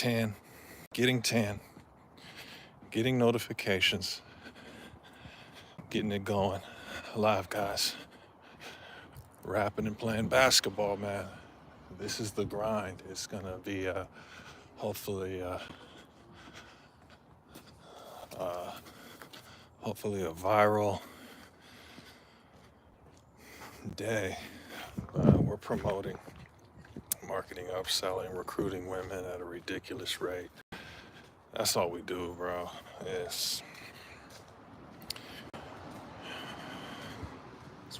tan, getting tan, getting notifications, getting it going. Live, guys. Rapping and playing basketball, man. This is the grind. It's gonna be hopefully hopefully a viral day. We're promoting, marketing, upselling, recruiting women at a ridiculous rate. That's all we do, bro. It's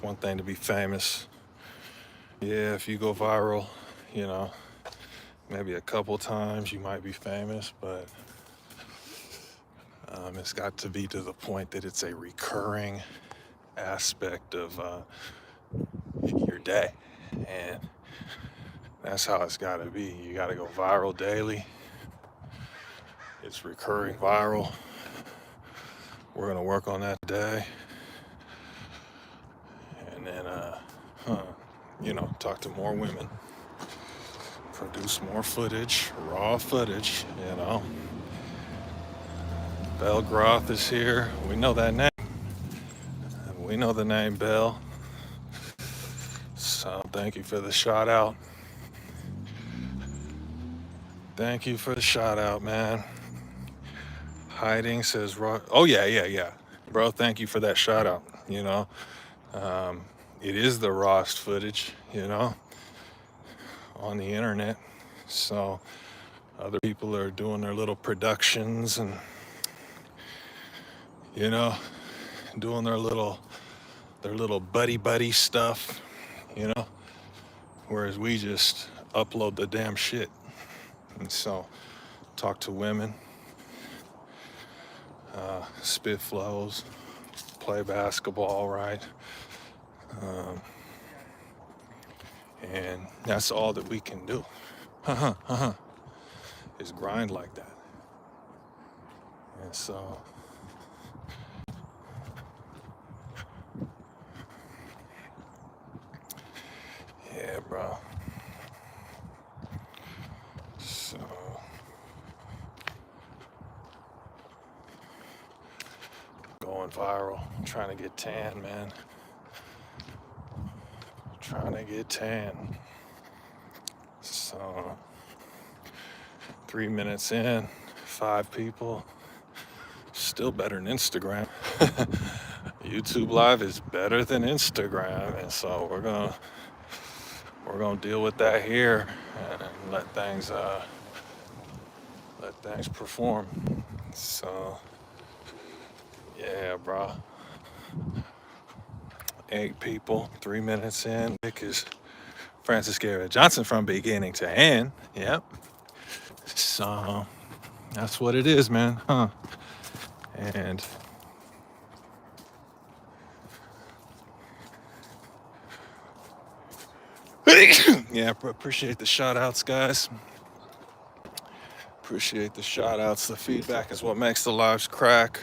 one thing to be famous. Yeah, if you go viral, you know, maybe a couple times you might be famous, but it's got to be to the point that it's a recurring aspect of your day. And that's how it's got to be. You got to go viral daily. It's recurring viral. We're going to work on that today. And then, talk to more women. Produce more footage, raw footage, Belle Groth is here. We know that name. We know the name Belle. So thank you for the shout out. Thank you for the shout out, man. Hiding says, oh yeah. Bro, thank you for that shout out. It is the rawest footage, on the internet. So other people are doing their little productions and, doing their little buddy stuff, whereas we just upload the damn shit. And so talk to women, spit flows, play basketball, right? And that's all that we can do. Is grind like that. And so yeah, bro. So going viral, trying to get tan, man. Trying to get tan. So 3 minutes in, 5 people. Still better than Instagram. YouTube Live is better than Instagram, and so we're gonna deal with that here and let things perform. So yeah, bro. 8 people, 3 minutes in. Nick is Francis Garrett Johnson from beginning to end. Yep. So that's what it is, man. And yeah, appreciate the shout outs, guys. Appreciate the shout outs. The feedback is what makes the lives crack.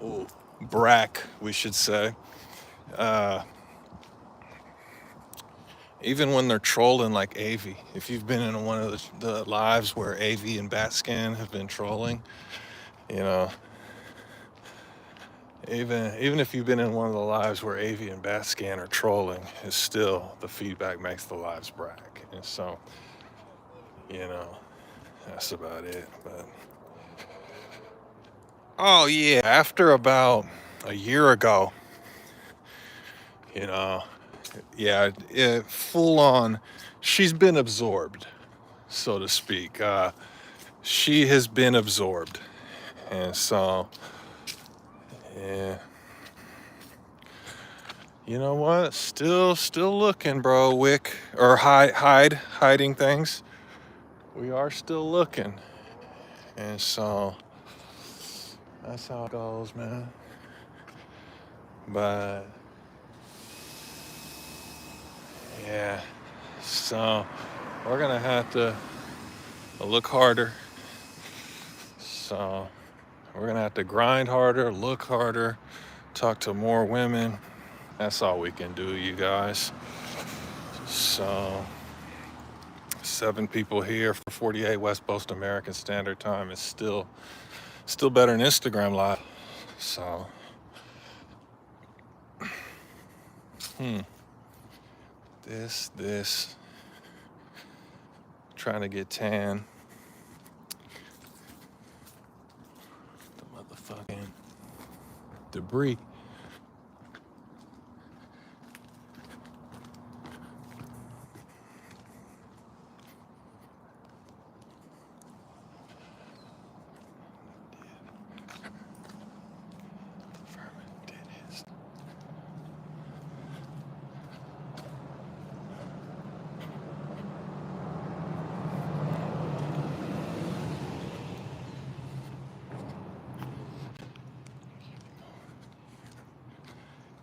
Ooh, brack, we should say. Even when they're trolling like Avi, if you've been in one of the lives where Avi and Batscan have been trolling, even if you've been in one of the lives where Avi and Batscan are trolling, it's still the feedback makes the lives brack. And so, that's about it. But oh yeah, after about a year ago, full on, she's been absorbed, so to speak. She has been absorbed. And so, yeah. You know what? Still looking, bro. Wick, or hiding things. We are still looking. And so, that's how it goes, man. But yeah, so we're gonna have to look harder. So we're gonna have to grind harder, look harder, talk to more women. That's all we can do, you guys. So 7 people here for 48 West Coast American Standard Time is still better than Instagram Live. So, this, trying to get tan. The motherfucking debris.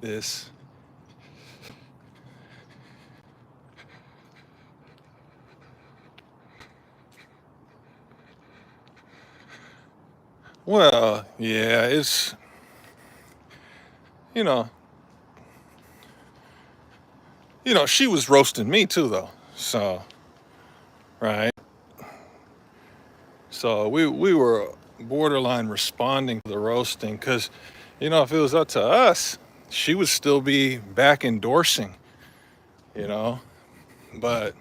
This. Well, yeah, it's, you know, she was roasting me too, though. So, right. So we were borderline responding to the roasting because, if it was up to us, she would still be back endorsing, but,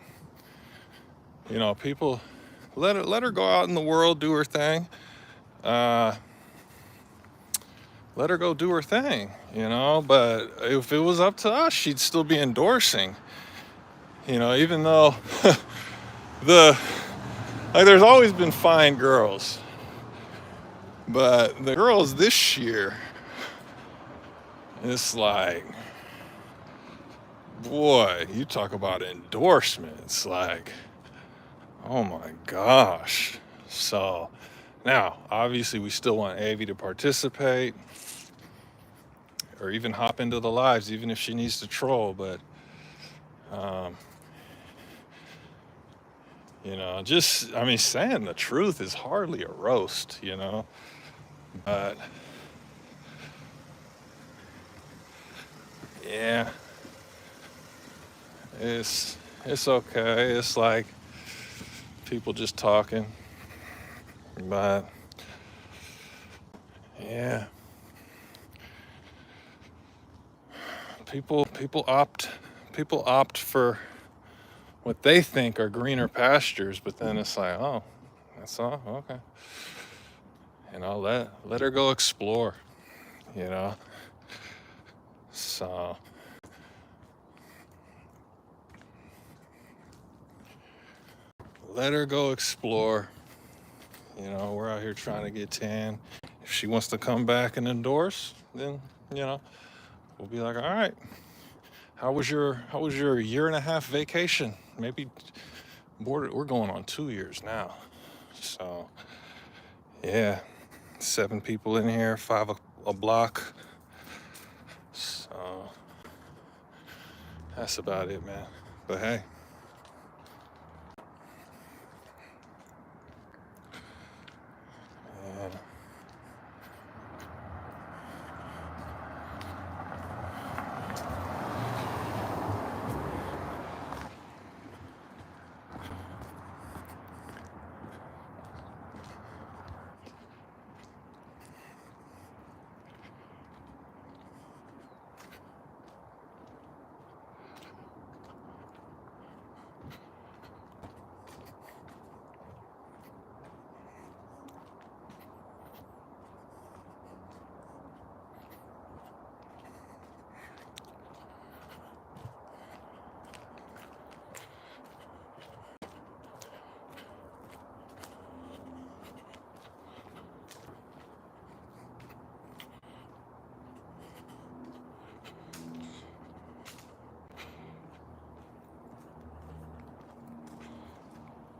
people let her go out in the world, do her thing. Let her go do her thing, but if it was up to us, she'd still be endorsing, even though there's always been fine girls, but the girls this year, it's like, boy, you talk about endorsements, like, oh my gosh. So now, obviously, we still want Avi to participate or even hop into the lives, even if she needs to troll. But, saying the truth is hardly a roast, But, yeah, it's okay. It's like people just talking. But, yeah, people opt for what they think are greener pastures, but then it's like, oh, that's all, okay. Let her go explore, So let her go explore. We're out here trying to get tan. If she wants to come back and endorse, then, we'll be like, all right, how was your 1.5 year vacation? Maybe we're going on 2 years now. So, yeah, 7 people in here, 5 a block. So, that's about it, man. But hey.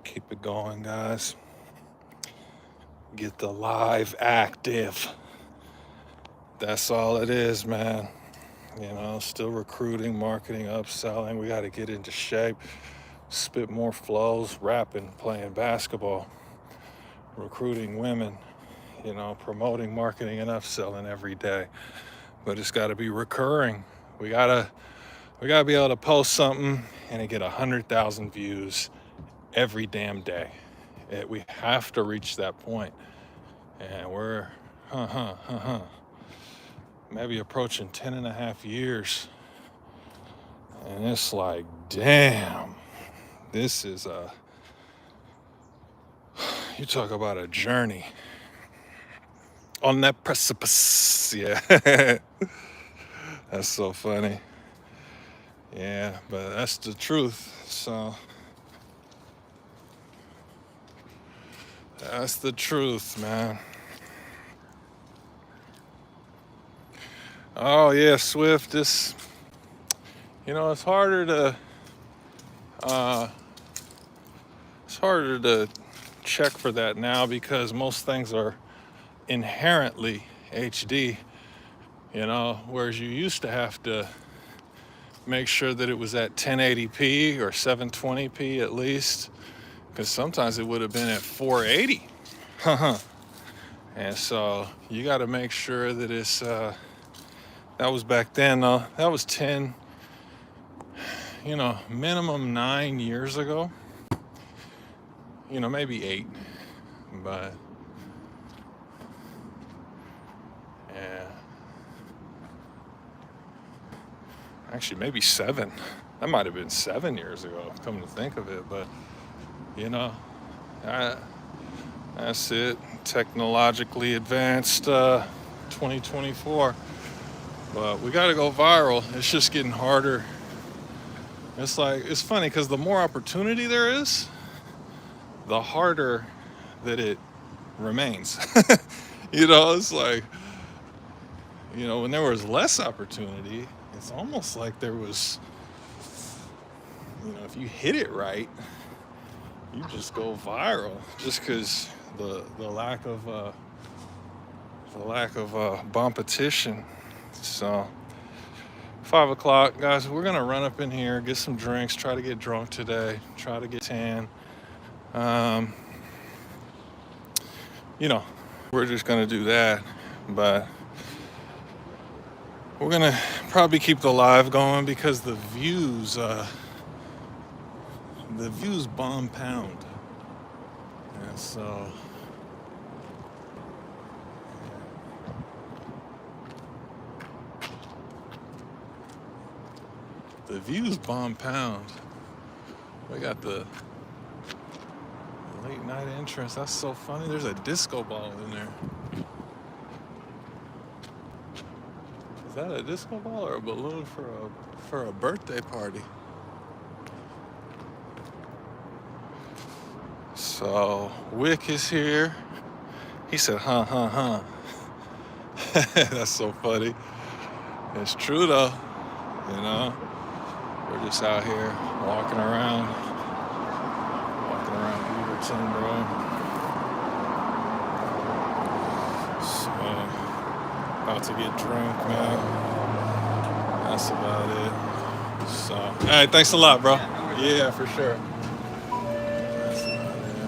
Keep it going, guys. Get the live active. That's all it is, man. Still recruiting, marketing, upselling. We got to get into shape, spit more flows, rapping, playing basketball, recruiting women, promoting, marketing, and upselling every day. But it's got to be recurring. We gotta be able to post something and it get 100,000 views every damn day. We have to reach that point. And we're, maybe approaching 10 and a half years. And it's like, damn, this is you talk about a journey on that precipice. Yeah. That's so funny. Yeah, but that's the truth. So that's the truth, man. Oh yeah, Swift. It's harder to check for that now because most things are inherently HD. Whereas you used to have to make sure that it was at 1080p or 720p at least, because sometimes it would have been at 480. And so you got to make sure that it's that was back then though. That was 10, minimum 9 years ago, maybe 8, but yeah, actually maybe 7. That might have been 7 years ago, come to think of it. But that's it. Technologically advanced 2024. But we got to go viral. It's just getting harder. It's funny because the more opportunity there is, the harder that it remains. It's like, when there was less opportunity, it's almost like there was, if you hit it right, you just go viral just because the lack of competition. So 5 o'clock, guys, we're gonna run up in here, get some drinks, try to get drunk today, try to get tan. We're just gonna do that, but we're gonna probably keep the live going because the views bomb pound. And so the views bomb pound. We got the late night entrance. That's so funny. There's a disco ball in there. Is that a disco ball or a balloon for a birthday party? So Wick is here. He said, huh. That's so funny. It's true though. We're just out here walking around Beaverton, bro. So about to get drunk, man. That's about it. So, all right, thanks a lot, bro. Yeah, for sure. That's about it.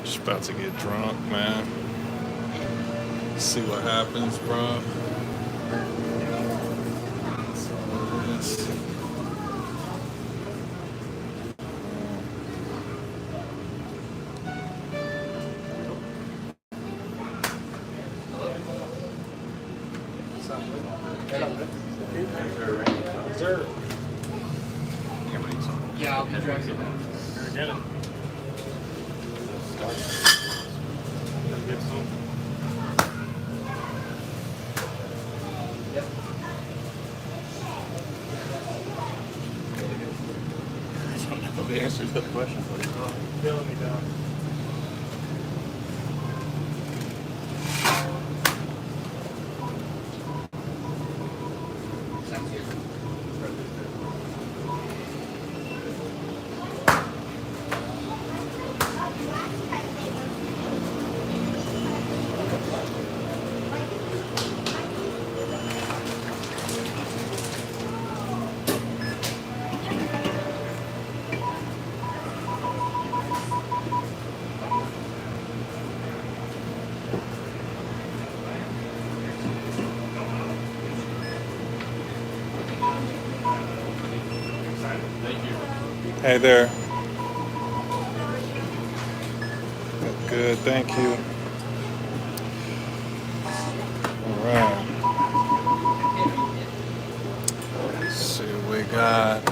Just about to get drunk, man. See what happens, bro. That's all it is. Yeah, I'll be driving. Get it. Get some. Yep. I don't know the answer to the question, but it's killing me down. Hey there. good. Thank you. All right. Let's see what we got.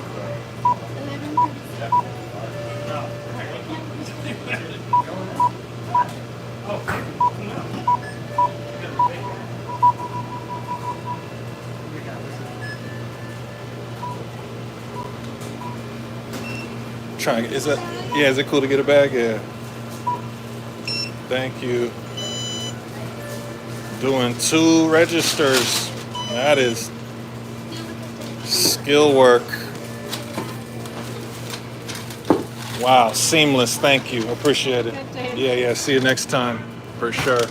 Is it cool to get a bag? Yeah. Thank you. Doing 2 registers. That is skill work. Wow, seamless. Thank you. Appreciate it. Yeah. See you next time. For sure. So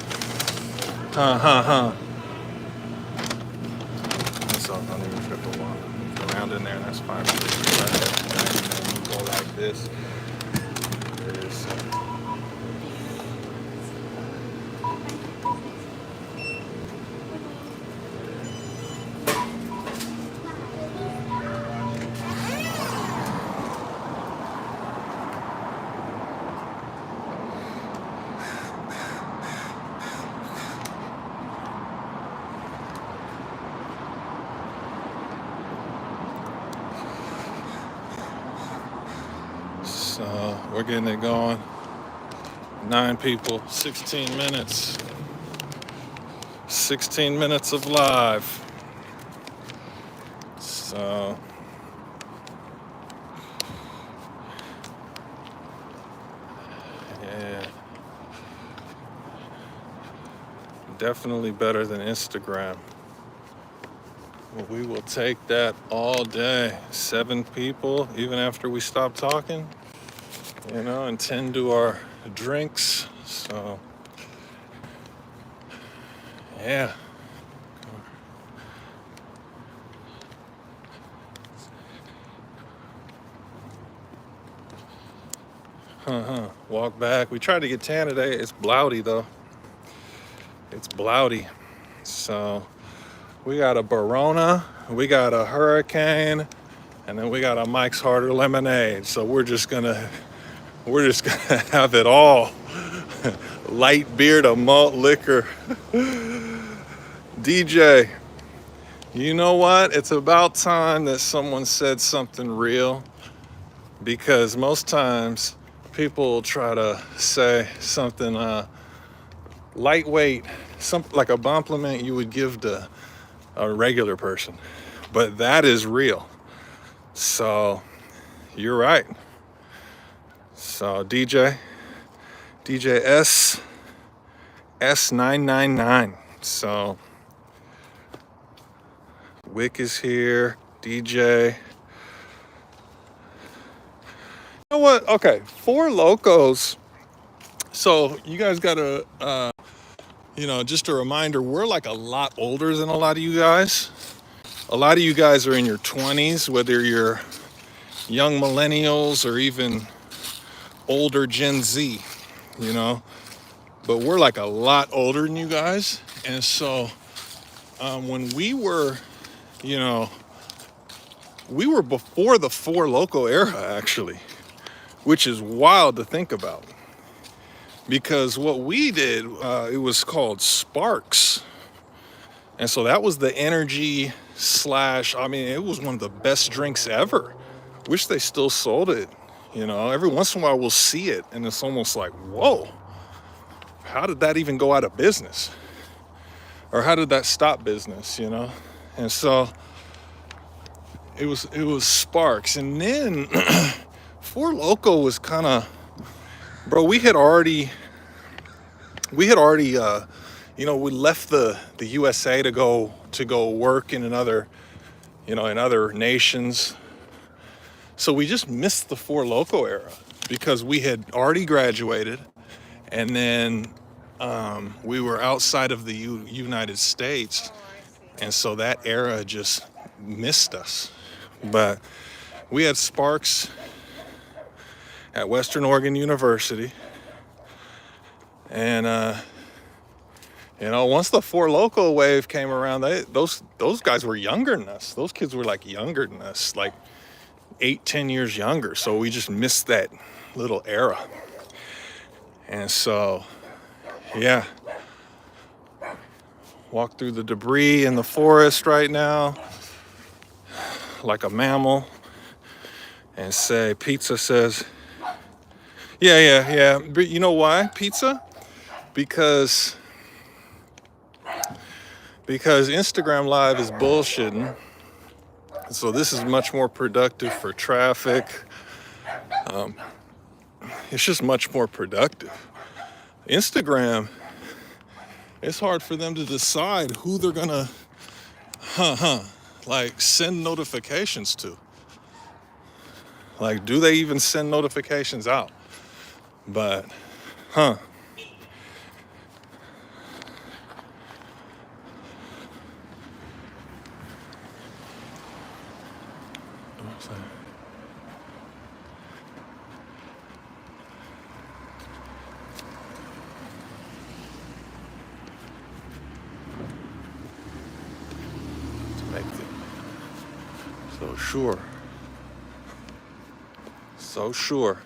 don't even triple one. Around in there, and that's fine. Go like this. There's So we're getting it going. 9 people, 16 minutes. 16 minutes of live. So yeah. Definitely better than Instagram. Well, we will take that all day. 7 people, even after we stop talking, and tend to our drinks. So, yeah. Walk back. We tried to get tan today. It's blowty though. It's blowty. So we got a Barona, we got a Hurricane, and then we got a Mike's Harder Lemonade. So we're just gonna have it all. Light beer to malt liquor. DJ, you know what? It's about time that someone said something real, because most times people try to say something lightweight, something like a compliment you would give to a regular person, but that is real. So you're right. So DJ S999. So Wick is here. DJ. You know what? Okay, Four Locos. So you guys gotta, just a reminder, we're like a lot older than a lot of you guys. A lot of you guys are in your 20s, whether you're young millennials or even older Gen Z, but we're like a lot older than you guys. And so when we were before the Four Loko era, actually, which is wild to think about, because what we did, it was called Sparks. And so that was the energy it was one of the best drinks ever. Wish they still sold it. Every once in a while we'll see it and it's almost like, whoa, how did that even go out of business? Or how did that stop business, And so it was Sparks. And then Four Loko was kind of, bro, we had already we left the USA to go work in another, in other nations. So we just missed the Four Loko era because we had already graduated, and then we were outside of the United States, and so that era just missed us. But we had Sparks at Western Oregon University, and once the Four Loko wave came around, those guys were younger than us. Those kids were like younger than us, like 8-10 years younger. So we just missed that little era. And so, yeah, walk through the debris in the forest right now like a mammal and say, pizza says, yeah. But you know why, pizza? Because Instagram Live is bullshitting. So this is much more productive for traffic. It's just much more productive. Instagram, it's hard for them to decide who they're gonna like send notifications to. Like, do they even send notifications out? But to make it so sure. So sure.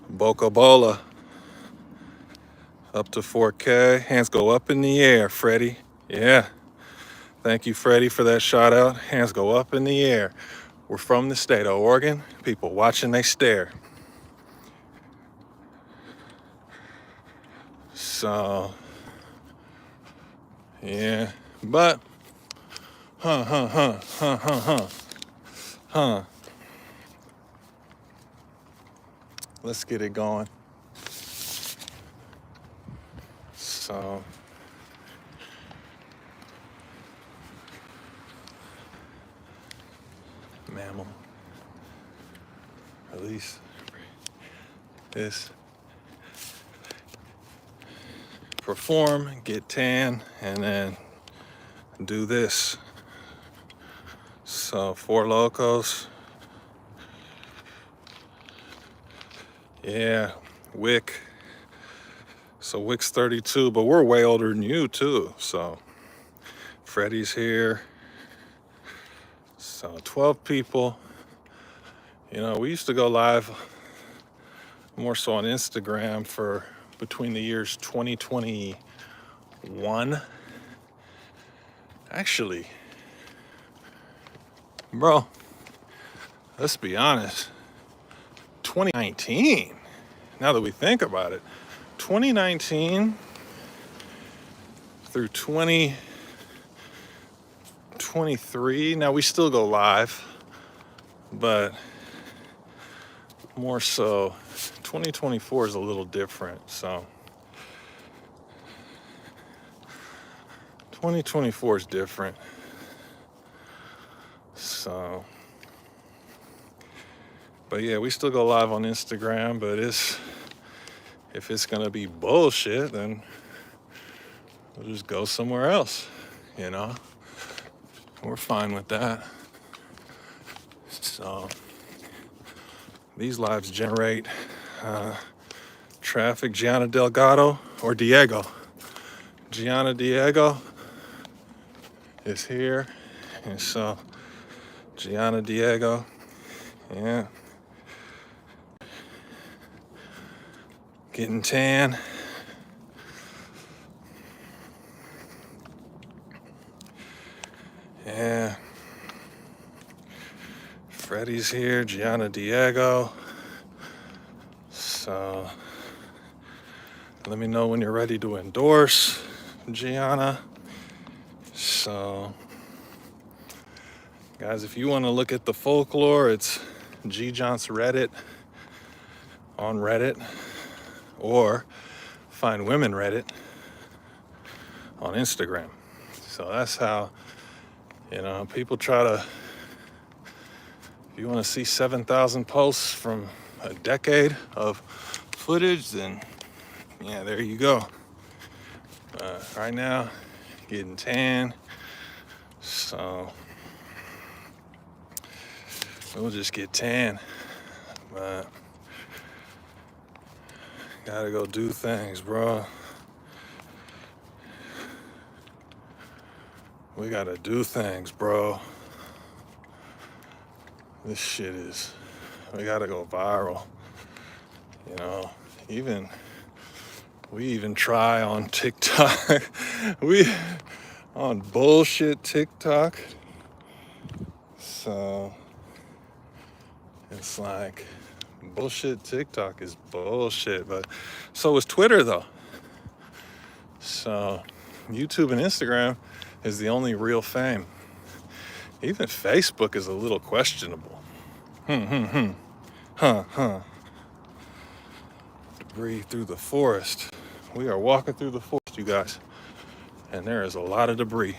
Boca Bola. Up to 4K. Hands go up in the air, Freddie. Yeah. Thank you, Freddie, for that shout out. Hands go up in the air. We're from the state of Oregon. People watching, they stare. So, yeah. But, let's get it going. So, mammal. Release this. Perform, get tan, and then do this. So, Four Locos. Yeah, Wick. So Wick's 32, but we're way older than you too. So Freddie's here. So 12 people. You know, we used to go live more so on Instagram for between the years 2021. Actually, bro, let's be honest. 2019, now that we think about it, 2019 through 2023. Now we still go live, but more so 2024 is a little different. So 2024 is different. So, but yeah, we still go live on Instagram, but if it's gonna be bullshit, then we'll just go somewhere else, you know? We're fine with that. So these lives generate traffic. Gianna Delgado or Diego. Gianna Diego is here. And so Gianna Diego, yeah. Getting tan. Yeah. Freddie's here, Gianna Diego. So let me know when you're ready to endorse Gianna. So guys, if you want to look at the folklore, it's G John's Reddit on Reddit, or Find Women Reddit on Instagram. So that's how, you know, people try to, if you want to see 7,000 posts from a decade of footage, then yeah, there you go. Right now, getting tan, so we'll just get tan, but gotta go do things, bro. We gotta do things, bro. This shit is We gotta go viral. You know, we even try on TikTok. We on bullshit TikTok. So it's like bullshit TikTok is bullshit, but so is Twitter though. So YouTube and Instagram is the only real fame. Even Facebook is a little questionable. Debris through the forest. We are walking through the forest, you guys, and there is a lot of debris.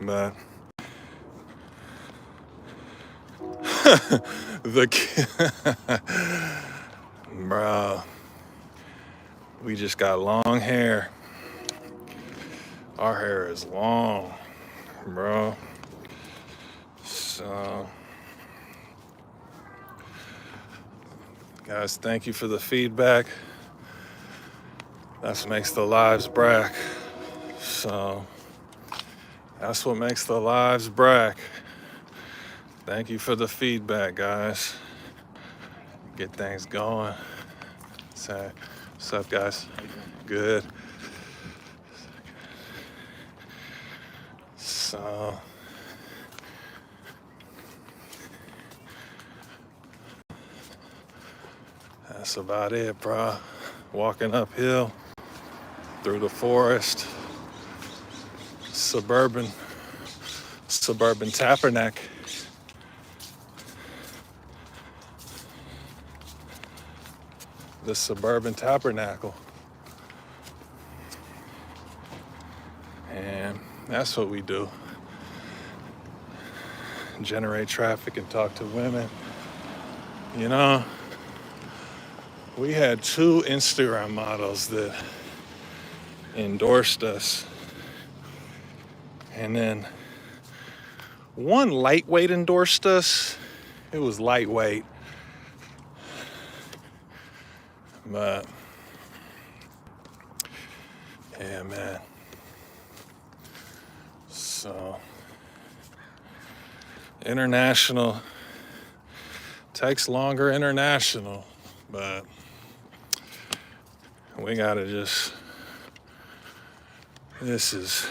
But bro, we just got long hair. Our hair is long, bro. So, guys, thank you for the feedback. That's what makes the lives brag. So, that's what makes the lives brag. Thank you for the feedback, guys. Get things going. So, what's up, guys? Good. So, that's about it, bro. Walking uphill through the forest, suburban tabernacle. The suburban tabernacle. And that's what we do. Generate traffic and talk to women. You know, we had 2 Instagram models that endorsed us. And then one lightweight endorsed us. It was lightweight. But, yeah, man. So, international takes longer international, but we gotta just, this is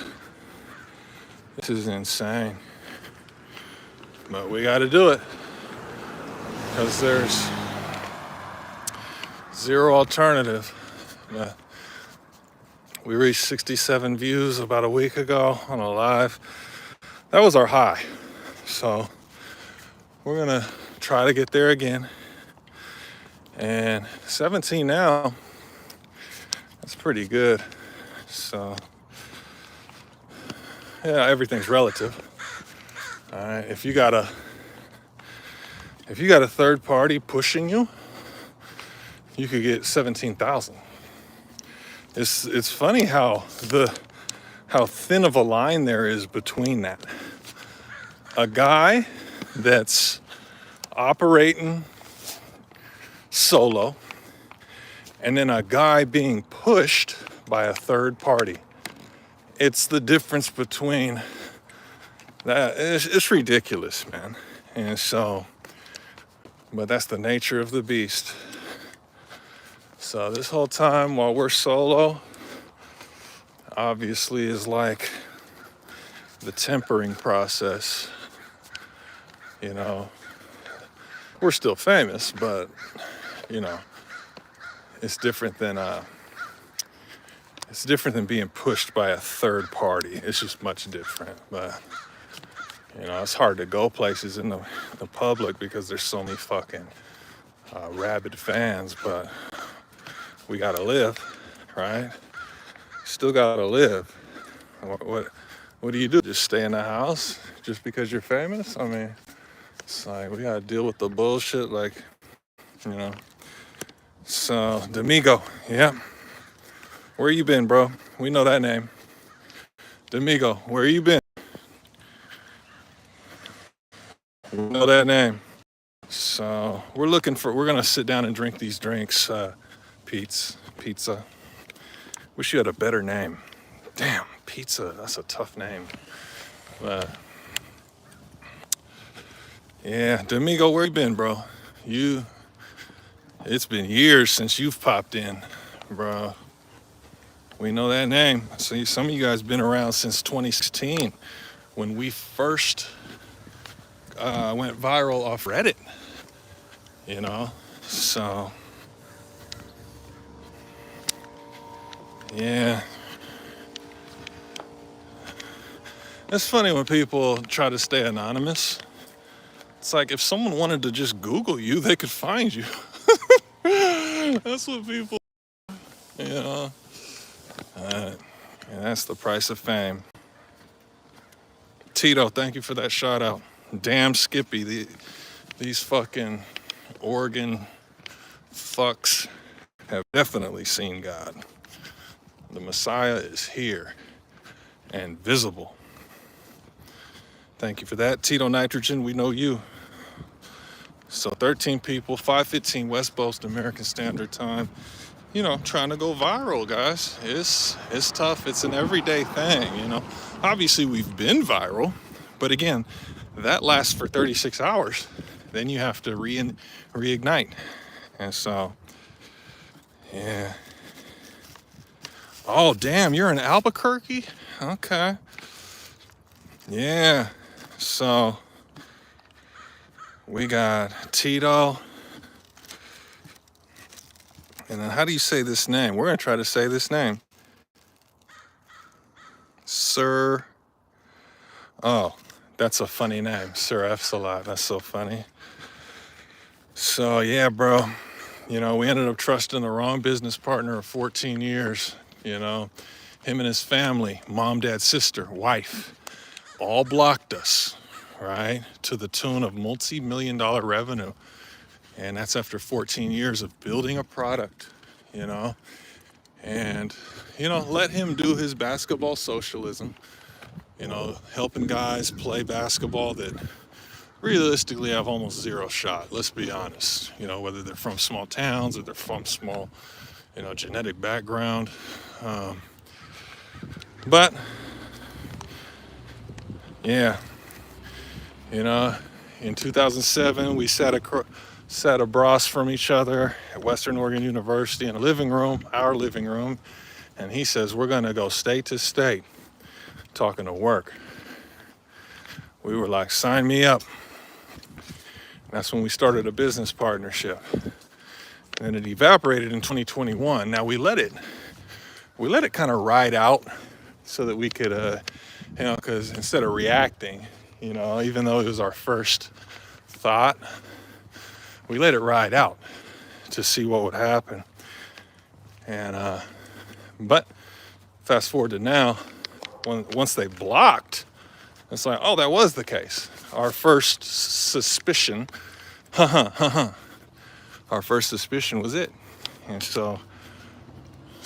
insane, but we gotta do it because there's zero alternative. But we reached 67 views about a week ago on a live. That was our high. So we're gonna try to get there again. And 17 now, that's pretty good. So yeah, everything's relative. All right, if you got a third party pushing you, you could get 17,000. It's funny how thin of a line there is between that. A guy that's operating solo, and then a guy being pushed by a third party. It's the difference between that. It's ridiculous, man. And so, but that's the nature of the beast. So this whole time while we're solo, obviously is like the tempering process. You know, we're still famous, but you know, it's different than being pushed by a third party. It's just much different. But you know, it's hard to go places in the public because there's so many fucking rabid fans. But we gotta live, right? Still gotta live. What do you do? Just stay in the house just because you're famous? I mean, it's like we gotta deal with the bullshit, like, you know. So Domingo, yeah. Where you been, bro? We know that name. Domingo, where you been? We know that name. So we're gonna sit down and drink these drinks. Pizza. Wish you had a better name. Damn, pizza, that's a tough name. But yeah, Domingo, where you been, bro? It's been years since you've popped in, bro. We know that name. See, some of you guys been around since 2016 when we first went viral off Reddit, you know? So, yeah. It's funny when people try to stay anonymous. It's like if someone wanted to just Google you, they could find you. That's what people, you know. And that's the price of fame. Tito, thank you for that shout out. Damn Skippy, these fucking Oregon fucks have definitely seen God. The Messiah is here and visible. Thank you for that. Tito Nitrogen, we know you. So 13 people, 5:15 West Coast American Standard Time. You know, trying to go viral, guys. It's tough. It's an everyday thing, you know. Obviously, we've been viral, but again, that lasts for 36 hours. Then you have to reignite. And so, yeah. Oh, damn, you're in Albuquerque? Okay. Yeah. So, we got Tito. And then how do you say this name? We're going to try to say this name. Sir. Oh, that's a funny name. Sir Efsalat. That's so funny. So, yeah, bro. You know, we ended up trusting the wrong business partner of 14 years. You know, him and his family, mom, dad, sister, wife, all blocked us, right? To the tune of multi-million-dollar revenue. And that's after 14 years of building a product, you know, and, you know, let him do his basketball socialism, you know, helping guys play basketball that realistically have almost zero shot. Let's be honest, you know, whether they're from small towns or they're from small, you know, genetic background. But, yeah, you know, in 2007, we sat across from each other at Western Oregon University in a living room, our living room, and he says, we're going to go state to state talking to work. We were like, sign me up. That's when we started a business partnership. And it evaporated in 2021. Now we let it kind of ride out so that we could, you know, because instead of reacting, you know, even though it was our first thought, we let it ride out to see what would happen. And, but fast forward to now, once they blocked, it's like, oh, that was the case. Our first suspicion, our first suspicion was it. And so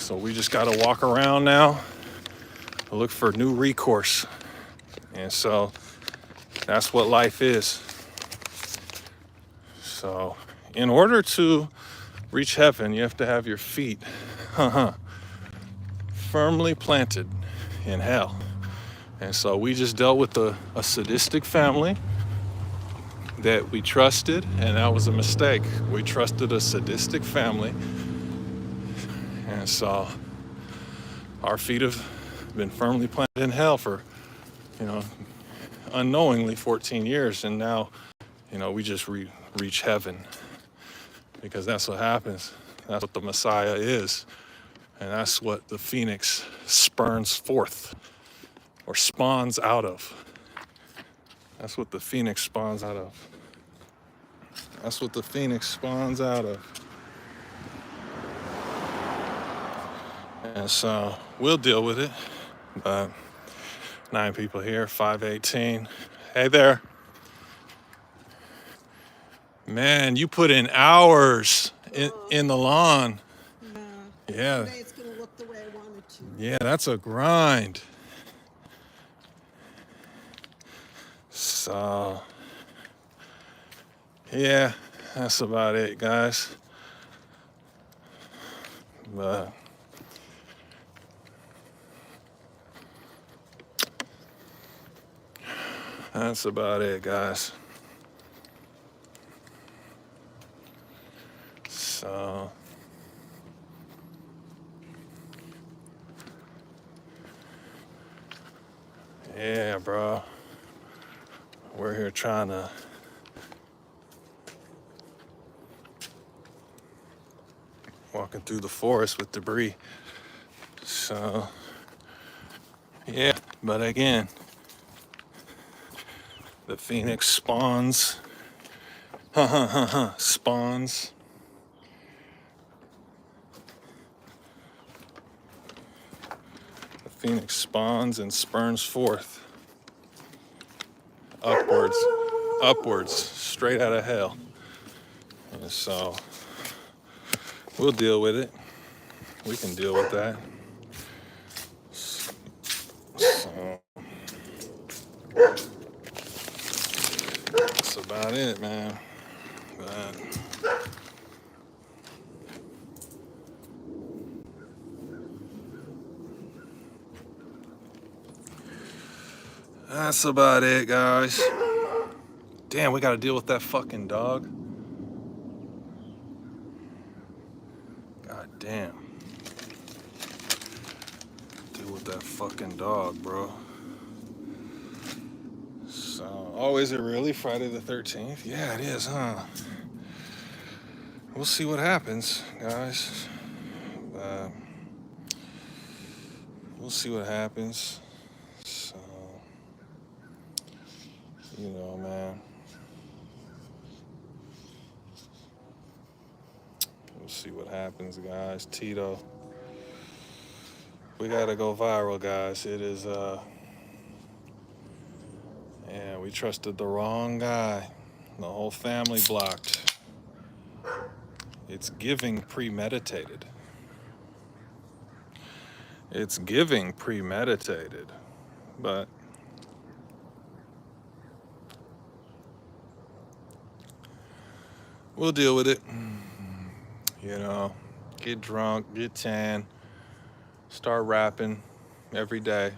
we just got to walk around now, look for new recourse. And so that's what life is. So in order to reach heaven, you have to have your feet firmly planted in hell. And so we just dealt with a sadistic family that we trusted, and that was a mistake. We trusted a sadistic family. And so our feet have been firmly planted in hell for, you know, unknowingly 14 years. And now, you know, we just reach heaven, because that's what happens. That's what the Messiah is. And that's what the phoenix spurns forth or spawns out of. That's what the phoenix spawns out of. That's what the phoenix spawns out of. And so we'll deal with it. But 9 people here, 5:18. Hey there. Man, you put in hours in the lawn. Yeah. Today it's going to look the way I want it to. Yeah, that's a grind. So, yeah, that's about it, guys. But that's about it, guys. Yeah, bro. We're here trying to walking through the forest with debris. So, yeah, but again, the phoenix spawns. Spawns. The phoenix spawns and spurns forth. Upwards, straight out of hell. And so, we'll deal with it. We can deal with that. So, that's about it, man. But that's about it, guys. Damn, we gotta deal with that fucking dog. God damn. Deal with that fucking dog, bro. So, oh, is it really Friday the 13th? Yeah, it is, huh? We'll see what happens, guys. We'll see what happens. So, you know, man. We'll see what happens, guys. Tito. We gotta go viral, guys. It is, yeah, we trusted the wrong guy. The whole family blocked. It's giving premeditated. It's giving premeditated. But we'll deal with it. You know, get drunk, get tan, start rapping every day,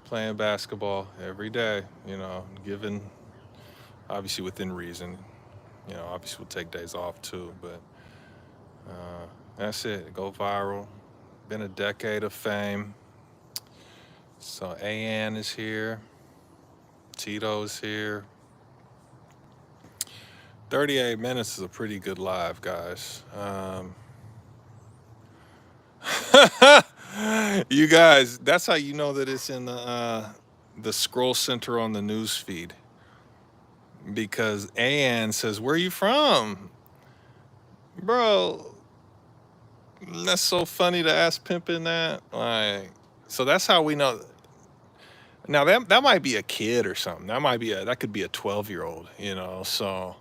playing basketball every day, you know, given, obviously within reason. You know, obviously we'll take days off too, but that's it. Go viral. Been a decade of fame. So AN is here. Tito's here. 38 minutes is a pretty good live, guys. You guys, that's how you know that it's in the scroll center on the news feed. Because AN says, "Where are you from?" Bro, that's so funny to ask Pimpin' that. Like, so that's how we know. Now that might be a kid or something. That could be a 12-year-old, you know. So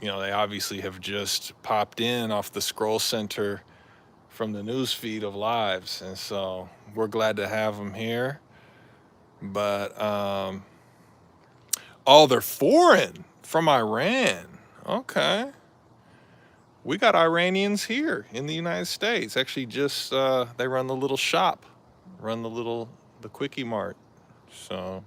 you know, they obviously have just popped in off the scroll center from the news feed of lives, and so we're glad to have them here. But oh, they're foreign from Iran. Okay, we got Iranians here in the United States. Actually, just they run the little shop, the Quickie Mart. So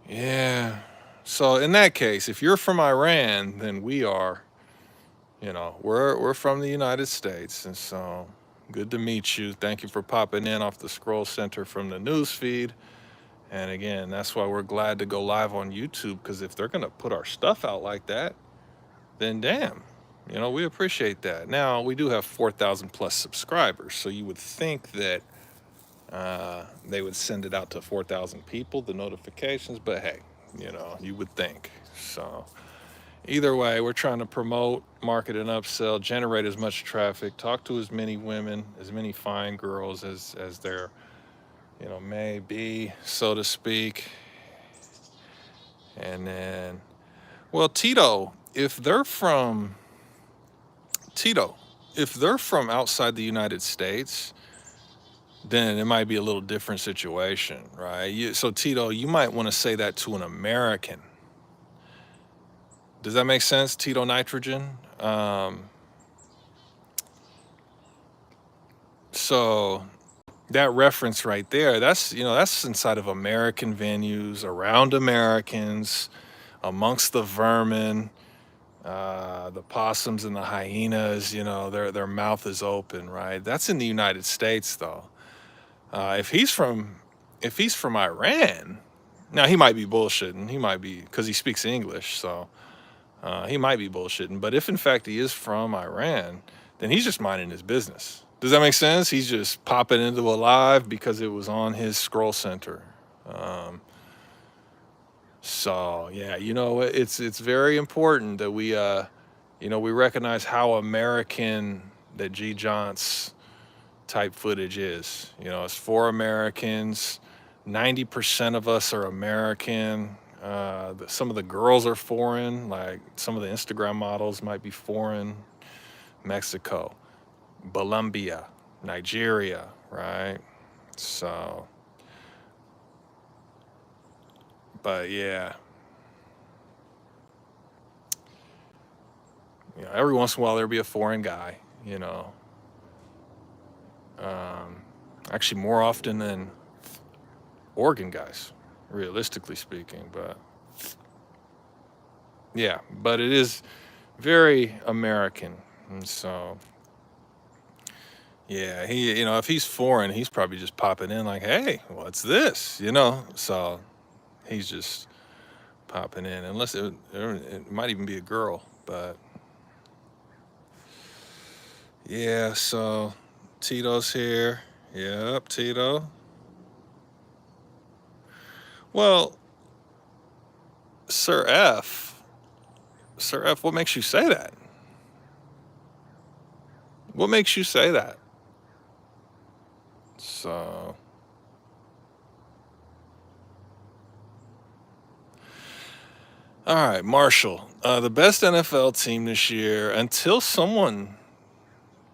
yeah. So in that case, if you're from Iran, then we are, you know, we're from the United States, and so good to meet you. Thank you for popping in off the scroll center from the news feed. And again, that's why we're glad to go live on YouTube, because if they're gonna put our stuff out like that, then damn, you know, we appreciate that. Now we do have 4,000 plus subscribers, so you would think that they would send it out to 4,000 people, the notifications, but hey, you know, you would think. So either way, we're trying to promote, market, and upsell, generate as much traffic, talk to as many women, as many fine girls as there, you know, may be, so to speak. And then, well, Tito, if they're from outside the United States, then it might be a little different situation, right? So Tito, you might want to say that to an American. Does that make sense, Tito Nitrogen? So that reference right there, that's inside of American venues, around Americans, amongst the vermin, the possums and the hyenas, you know, their mouth is open, right? That's in the United States, though. If he's from Iran, now he might be bullshitting. He might be, because he speaks English, so he might be bullshitting. But if in fact he is from Iran, then he's just minding his business. Does that make sense? He's just popping into a live because it was on his scroll center. So yeah, it's very important that we we recognize how American that G John's type footage is. It's for Americans. 90% of us are American. Some of the girls are foreign, like some of the Instagram models might be foreign. Mexico, Colombia, Nigeria, right? So, but yeah. Every once in a while there'll be a foreign guy, actually more often than Oregon guys, realistically speaking. But yeah, but it is very American. And so yeah, he, if he's foreign, he's probably just popping in like, hey, what's this? So he's just popping in, unless it might even be a girl. But yeah, so Tito's here. Yep, Tito. Well, Sir F, what makes you say that? What makes you say that? So, all right, Marshall, the best NFL team this year, until someone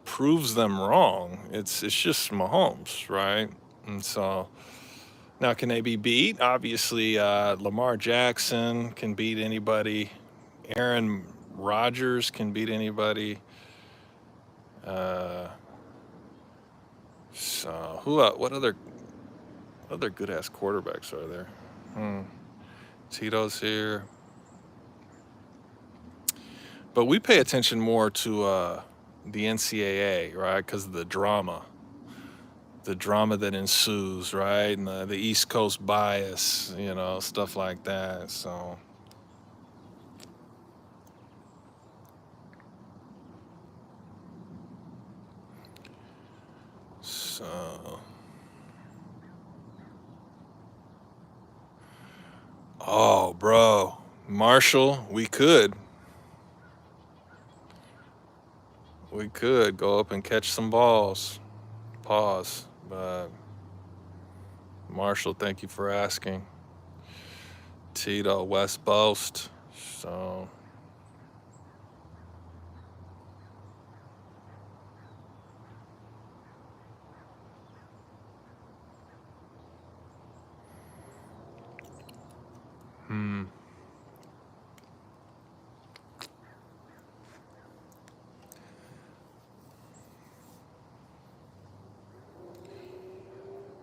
proves them wrong, it's just Mahomes, right? And so now, can they be beat? Obviously, Lamar Jackson can beat anybody. Aaron Rodgers can beat anybody. So what other good ass quarterbacks are there? Tito's here. But we pay attention more to the NCAA, right? Because of the drama that ensues, right? And the East Coast bias, stuff like that. So oh, bro, Marshall, we could go up and catch some balls. Pause. But Marshall, thank you for asking. Tito, West Boast. So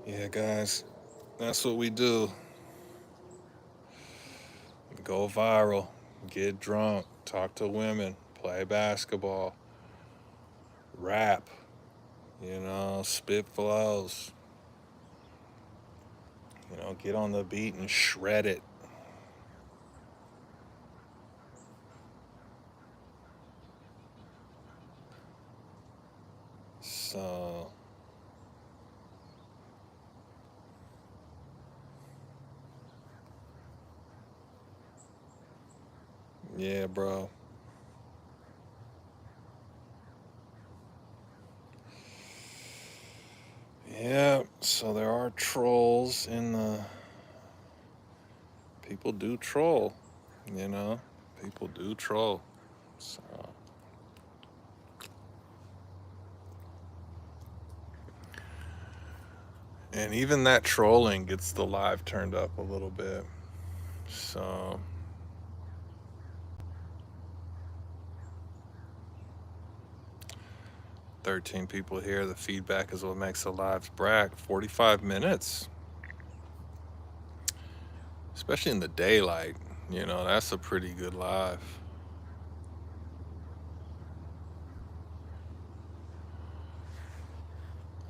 yeah, guys, that's what we do. Go viral, get drunk, talk to women, play basketball, rap, spit flows, get on the beat and shred it. So yeah, bro. Yeah, so there are trolls in the... People do troll, People do troll. So... And even that trolling gets the live turned up a little bit. So... 13 people here. The feedback is what makes the lives brag. 45 minutes. Especially in the daylight. That's a pretty good live.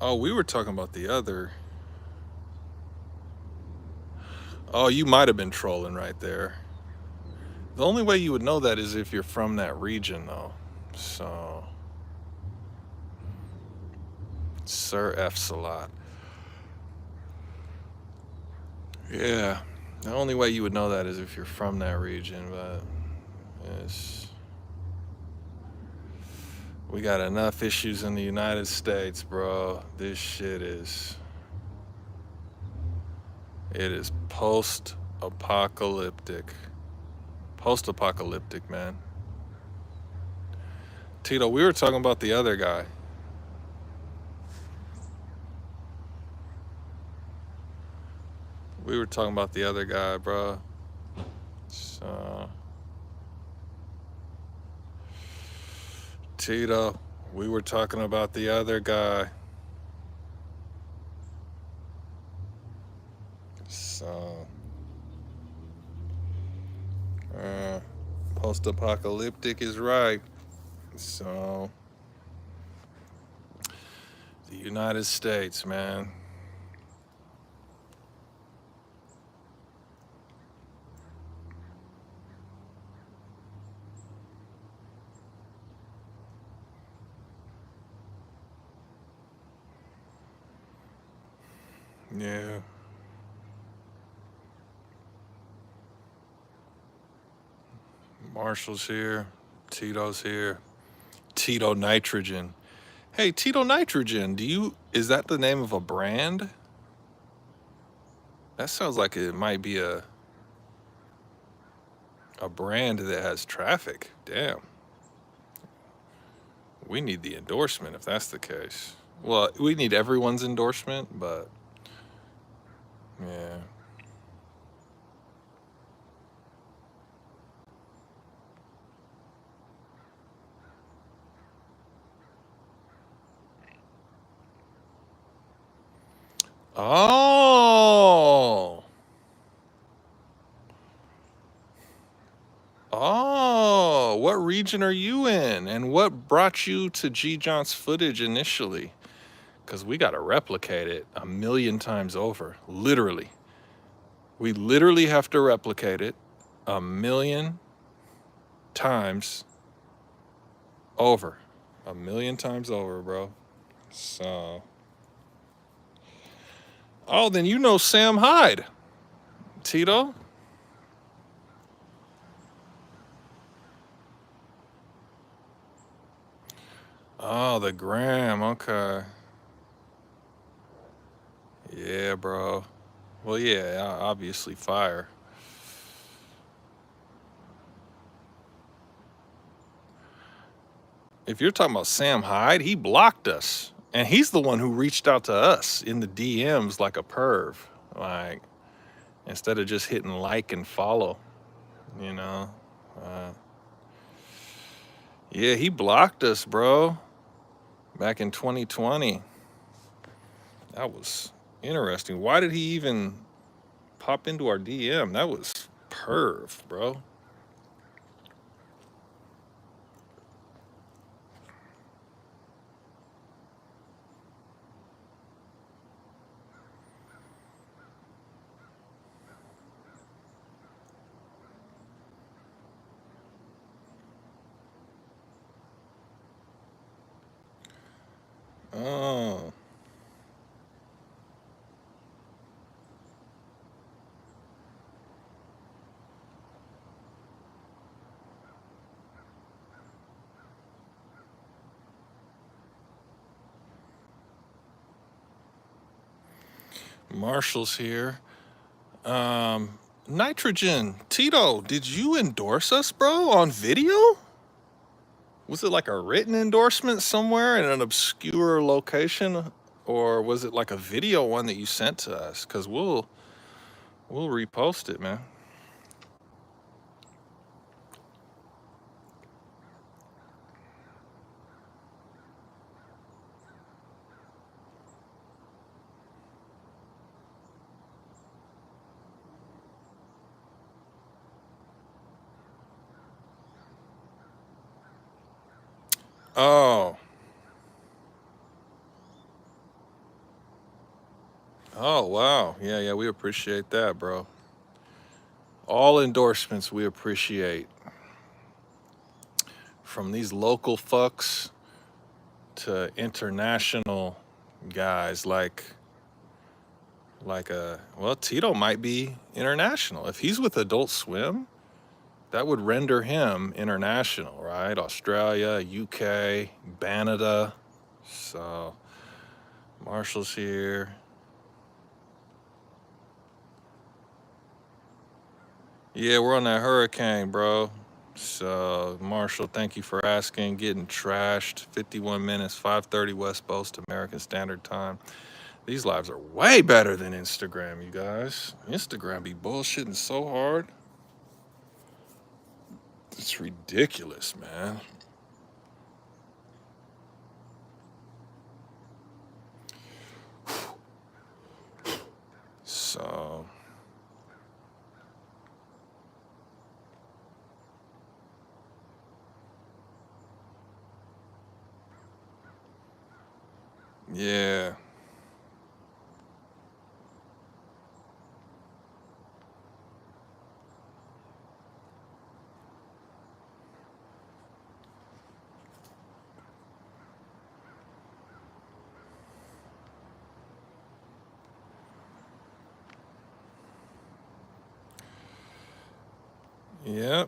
Oh, we were talking about the other Oh, you might have been trolling right there. The only way you would know that is if you're from that region, though. So, Sir F. Salat. Yeah, the only way you would know that is if you're from that region, but it's, we got enough issues in the United States, bro. This shit is, it is post-apocalyptic. Post-apocalyptic, man. Tito, we were talking about the other guy. We were talking about the other guy, bro. So, Tito, we were talking about the other guy. So, post-apocalyptic is right. So, the United States, man. Yeah. Marshall's here. Tito's here. Tito Nitrogen. Hey, Tito Nitrogen, is that the name of a brand? That sounds like it might be a brand that has traffic. Damn. We need the endorsement if that's the case. Well, we need everyone's endorsement, but yeah. Oh. Oh, what region are you in? And what brought you to G John's footage initially? Because we got to replicate it 1,000,000 times over. Literally. We literally have to replicate it 1,000,000 times over. 1,000,000 times over, bro. So. Oh, then you know Sam Hyde, Tito. Oh, the gram. Okay. Yeah, bro. Well, yeah, obviously fire. If you're talking about Sam Hyde, he blocked us. And he's the one who reached out to us in the DMs like a perv. Like, instead of just hitting like and follow, you know? Yeah, he blocked us, bro. Back in 2020. That was interesting. Why did he even pop into our DM? That was perv, bro. Oh. Marshall's here. Nitrogen, Tito, did you endorse us, bro, on video? Was it like a written endorsement somewhere in an obscure location? Or was it like a video one that you sent to us? Because we'll repost it, man. Oh. Oh, wow. Yeah, we appreciate that, bro. All endorsements we appreciate. From these local fucks to international guys like well, Tito might be international. If he's with Adult Swim, that would render him international, right? Australia, UK, Canada. So Marshall's here. Yeah, we're on that hurricane, bro. So Marshall, thank you for asking. Getting trashed. 51 minutes, 5:30 West Coast American Standard Time. These lives are way better than Instagram, you guys. Instagram be bullshitting so hard. It's ridiculous, man. So yeah.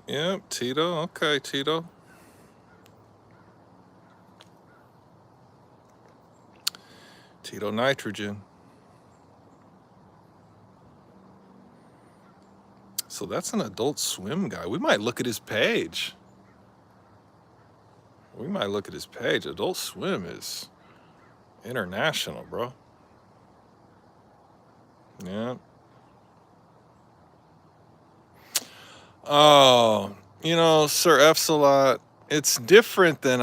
Yep, Tito. Okay, Tito. Tito Nitrogen. So that's an Adult Swim guy. We might look at his page. Adult Swim is international, bro. Yeah. Oh, Sir F-Salot, it's different than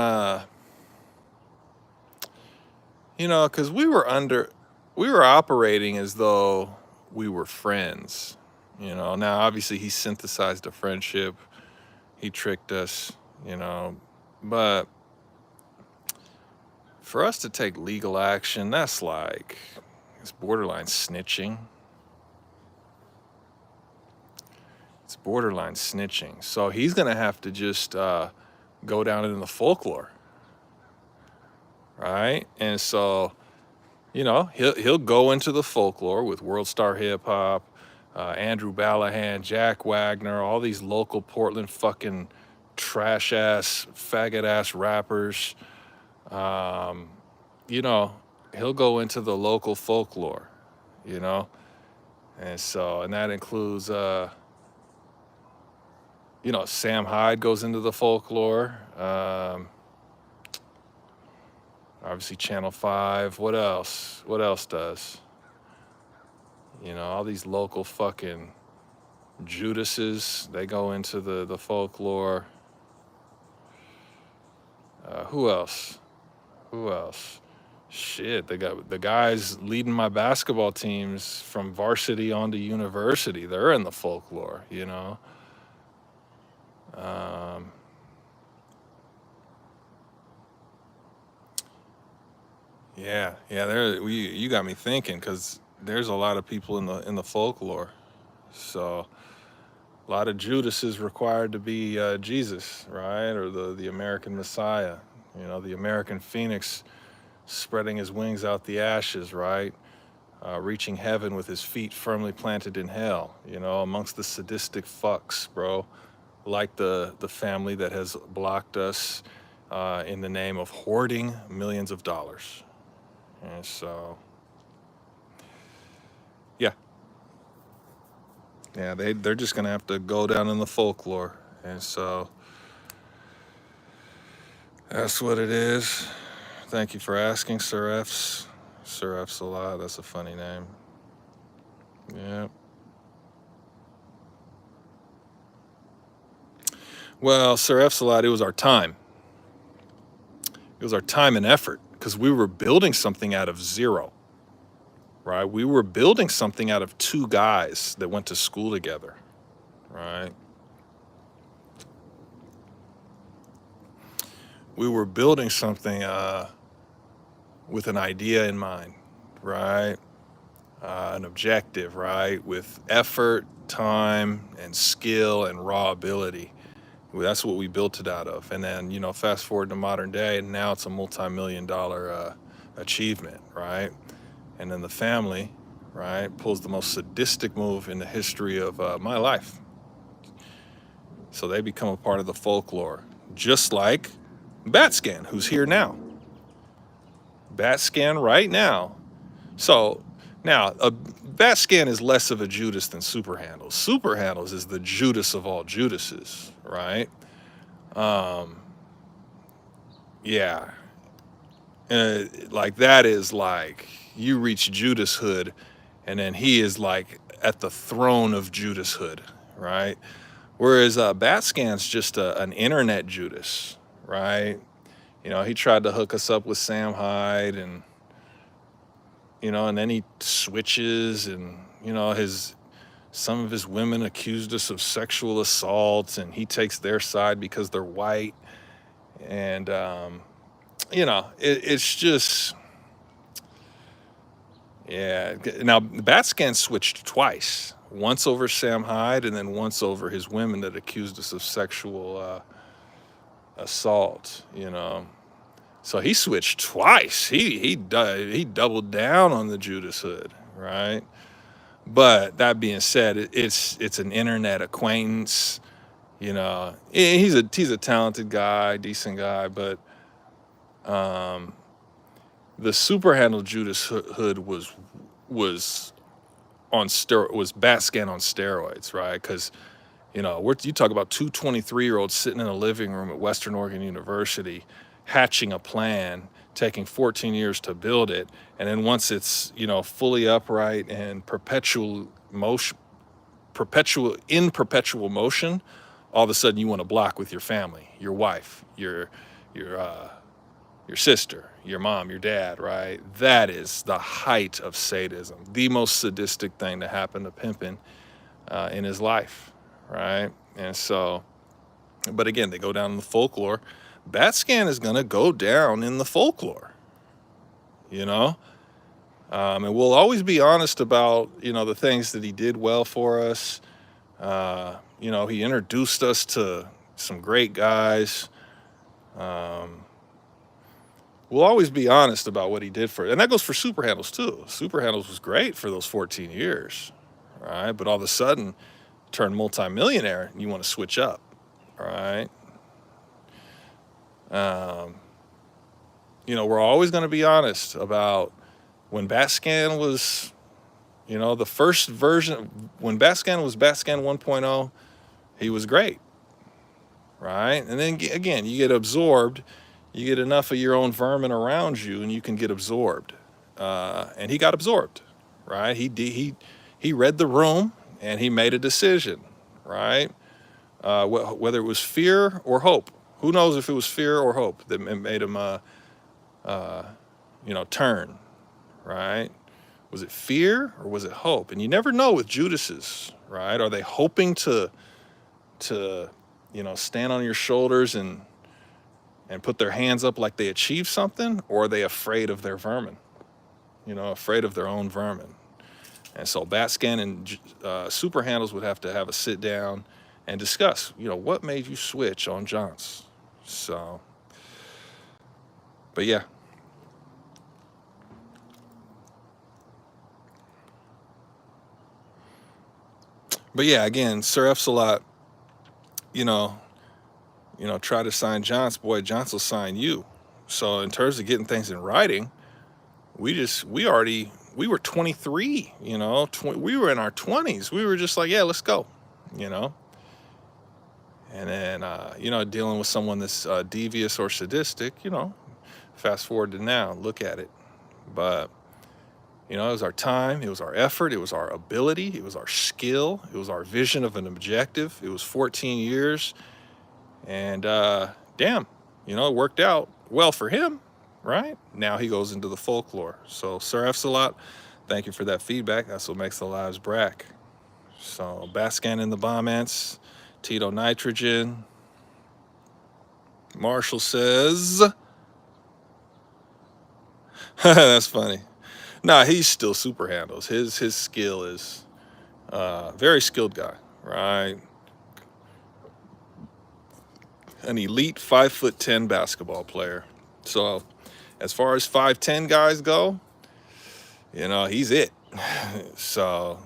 because we were operating as though we were friends. Now obviously he synthesized a friendship. He tricked us, but for us to take legal action, it's borderline snitching. It's borderline snitching. So he's gonna have to just go down in the folklore, right? And so, he'll go into the folklore with World Star Hip Hop, Andrew Ballahan, Jack Wagner, all these local Portland fucking trash ass, faggot ass rappers. He'll go into the local folklore, and that includes Sam Hyde goes into the folklore. Obviously Channel 5. What else? What else does? All these local fucking Judases, they go into the folklore. Who else? Shit, they got the guys leading my basketball teams from varsity on to university. They're in the folklore, Yeah, you got me thinking, because there's a lot of people in the folklore. So a lot of Judas is required to be Jesus, right? Or the American Messiah, the American Phoenix spreading his wings out the ashes, right? Reaching heaven with his feet firmly planted in hell, amongst the sadistic fucks, bro. Like the family that has blocked us in the name of hoarding millions of dollars. And so, yeah, they're just gonna have to go down in the folklore. And so that's what it is. Thank you for asking, Sir F's a lot. That's a funny name. Yeah. Well, Sir F's a lot. It was our time. It was our time and effort, because we were building something out of zero, right? We were building something out of two guys that went to school together, right? We were building something with an idea in mind, right? an objective, right? With effort, time, and skill and raw ability. Well, that's what we built it out of. And then, fast forward to modern day, and now it's a multi-million-dollar achievement, right? And then the family, right, pulls the most sadistic move in the history of my life. So they become a part of the folklore, just like Batscan, who's here now. Batscan right now. So now, Batscan is less of a Judas than Superhandles. Superhandles is the Judas of all Judases, right? Yeah. Like that is like you reach Judas hood, and then he is like at the throne of Judas hood, right? Whereas Batscan's just an internet Judas, right? He tried to hook us up with Sam Hyde, and and then he switches, and some of his women accused us of sexual assault, and he takes their side because they're white, and it's just, yeah. Now Batscan switched twice, once over Sam Hyde, and then once over his women that accused us of sexual assault. So he switched twice. He doubled down on the Judas hood, right? But that being said, it's an internet acquaintance. He's a talented guy, decent guy, but the Superhandle Judas hood was Batscan on steroids, right? Because you talk about two 23-year-olds sitting in a living room at Western Oregon University, hatching a plan, taking 14 years to build it, and then once it's fully upright and perpetual motion, all of a sudden you want to block with your family, your wife, your sister, your mom, your dad, right? That is the height of sadism, the most sadistic thing to happen to Pimpin in his life, right? And so, but again, they go down in the folklore. Batscan is going to go down in the folklore, and we'll always be honest about, the things that he did well for us. He introduced us to some great guys. We'll always be honest about what he did for it. And that goes for Superhandles too. Superhandles was great for those 14 years, right? But all of a sudden, turn multimillionaire, and you want to switch up, right? We're always going to be honest about when Batscan was, the first version, when Batscan was Batscan 1.0, he was great, right? And then again, you get absorbed, you get enough of your own vermin around you, and you can get absorbed. And he got absorbed, right? He read the room, and he made a decision, right? Whether it was fear or hope. Who knows if it was fear or hope that made him, turn, right? Was it fear or was it hope? And you never know with Judases, right? Are they hoping to stand on your shoulders and put their hands up like they achieved something, or are they afraid of their vermin? Afraid of their own vermin. And so Batscan and Superhandles would have to have a sit down and discuss, what made you switch on Johns? So, but yeah. But yeah, again, Sir Epsilon, try to sign Johns, boy, Johns will sign you. So in terms of getting things in writing, we were 23, we were in our 20s. We were just like, yeah, let's go, And then, dealing with someone that's devious or sadistic, fast forward to now, look at it. But, it was our time, it was our effort, it was our ability, it was our skill, it was our vision of an objective. It was 14 years. And damn, it worked out well for him, right? Now he goes into the folklore. So, Sir Epsilon, thank you for that feedback. That's what makes the lives brack. So, Batscan in the bomb ants, Tito Nitrogen. Marshall says, that's funny. Nah, he's still super handles. His skill is very skilled guy, right? An elite 5'10" basketball player. So as far as 5'10" guys go, you know, he's it. So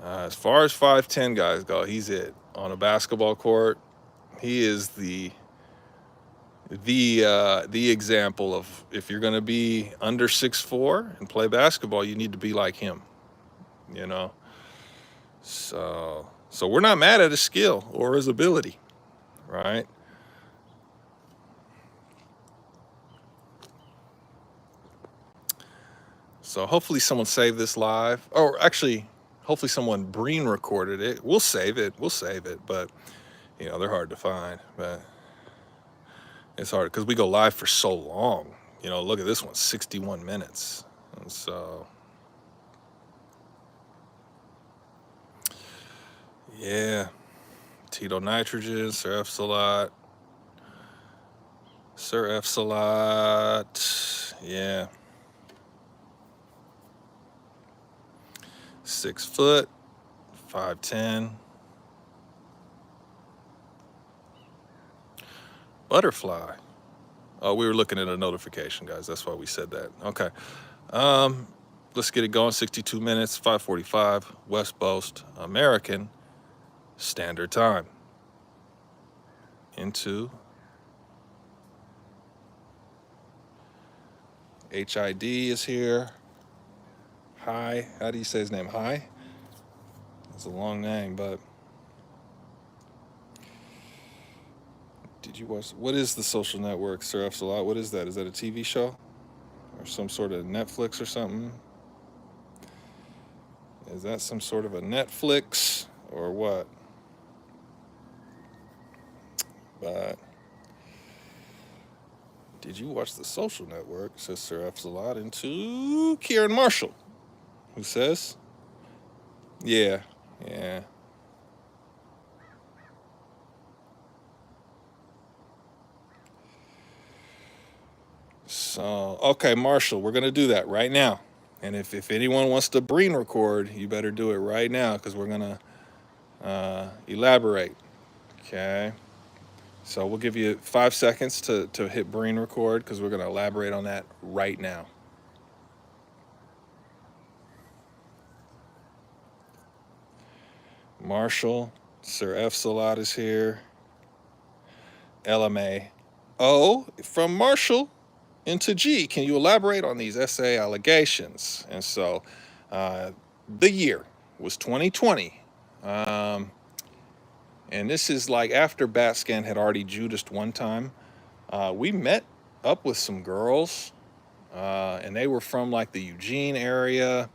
as far as 5'10" guys go, he's it. On a basketball court, he is the example of, if you're going to be under 6'4" and play basketball, you need to be like him, you know. So we're not mad at his skill or his ability, right? So hopefully someone saved this live, or actually hopefully someone Breen recorded it. We'll save it, but you know, they're hard to find. But it's hard because we go live for so long. You know, look at this one, 61 minutes. And so, yeah, Tito Nitrogen, Sir F. Salat. Yeah. 6 foot, 5'10". Butterfly. Oh, we were looking at a notification, guys. That's why we said that. Okay. Let's get it going. 62 minutes, 5:45, West Coast, American Standard Time. Into HID is here. Hi. How do you say his name? Hi? It's a long name, but did you watch? What is The Social Network, Sir F. Salat? What is that? Is that a TV show? Or some sort of Netflix or something? Is that some sort of a Netflix or what? But did you watch The Social Network? Says Sir F. Salat. Into Kieran Marshall, who says, yeah. So, okay, Marshall, we're going to do that right now. And if anyone wants to Breen record, you better do it right now, because we're going to elaborate. Okay. So we'll give you 5 seconds to hit Breen record, because we're going to elaborate on that right now. Marshall, Sir F. Salat is here. LMA. Oh, from Marshall into G. Can you elaborate on these SA allegations? And so the year was 2020. And this is like after Batscan had already Judiced one time. We met up with some girls, and they were from like the Eugene area,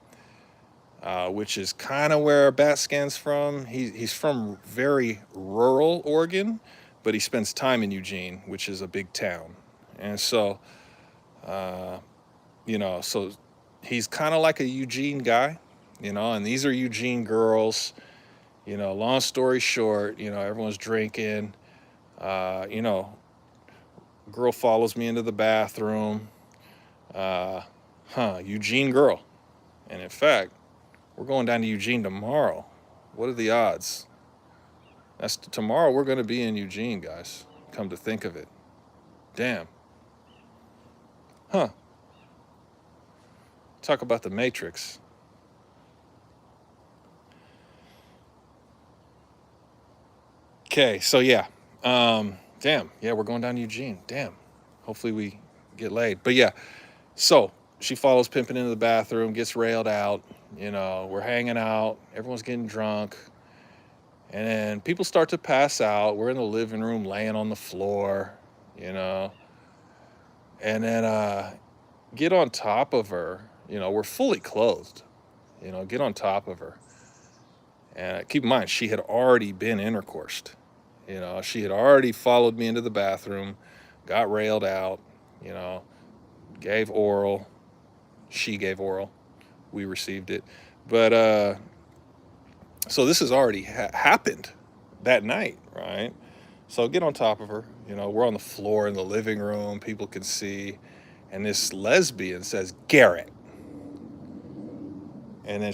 which is kind of where Batscan's from. He's from very rural Oregon, but he spends time in Eugene, which is a big town. And so, you know, so he's kind of like a Eugene guy, you know, and these are Eugene girls. You know, long story short, you know, everyone's drinking. You know, girl follows me into the bathroom. Eugene girl. And in fact, we're going down to Eugene tomorrow. What are the odds? That's tomorrow we're going to be in Eugene, guys. Come to think of it. Damn. Talk about the Matrix. Okay, so yeah. Damn. Yeah, we're going down to Eugene. Damn. Hopefully we get laid. But yeah, so she follows Pimpin' into the bathroom, gets railed out. You know, we're hanging out. Everyone's getting drunk. And then people start to pass out. We're in the living room laying on the floor, you know. And then get on top of her. You know, we're fully clothed. You know, get on top of her. And keep in mind, she had already been intercoursed. You know, she had already followed me into the bathroom, got railed out, you know, gave oral. She gave oral. We received it. But, so this has already happened that night, right? So get on top of her. You know, we're on the floor in the living room. People can see. and this lesbian says, Garrett. And then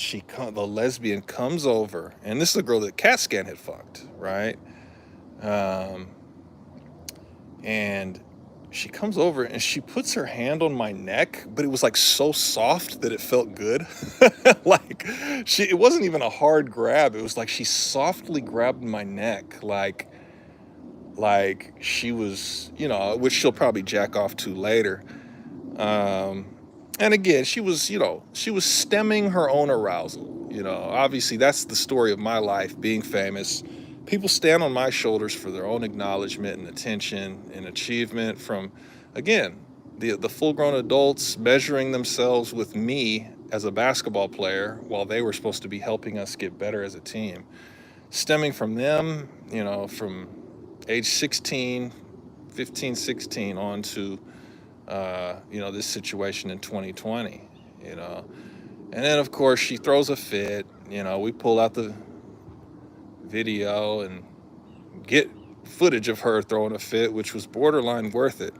the lesbian comes over, and this is a girl that CatScan had fucked, right? And she comes over and she puts her hand on my neck, but it was like so soft that it felt good. Like it wasn't even a hard grab. It was like she softly grabbed my neck, like she was, you know, which she'll probably jack off to later. And again, she was stemming her own arousal. You know, obviously that's the story of my life, being famous. People stand on my shoulders for their own acknowledgement and attention and achievement from, again, the full-grown adults measuring themselves with me as a basketball player while they were supposed to be helping us get better as a team. Stemming from them, you know, from age 16, 15, 16 on to, you know, this situation in 2020, you know. And then, of course, she throws a fit. You know, we pull out the video and get footage of her throwing a fit, which was borderline worth it.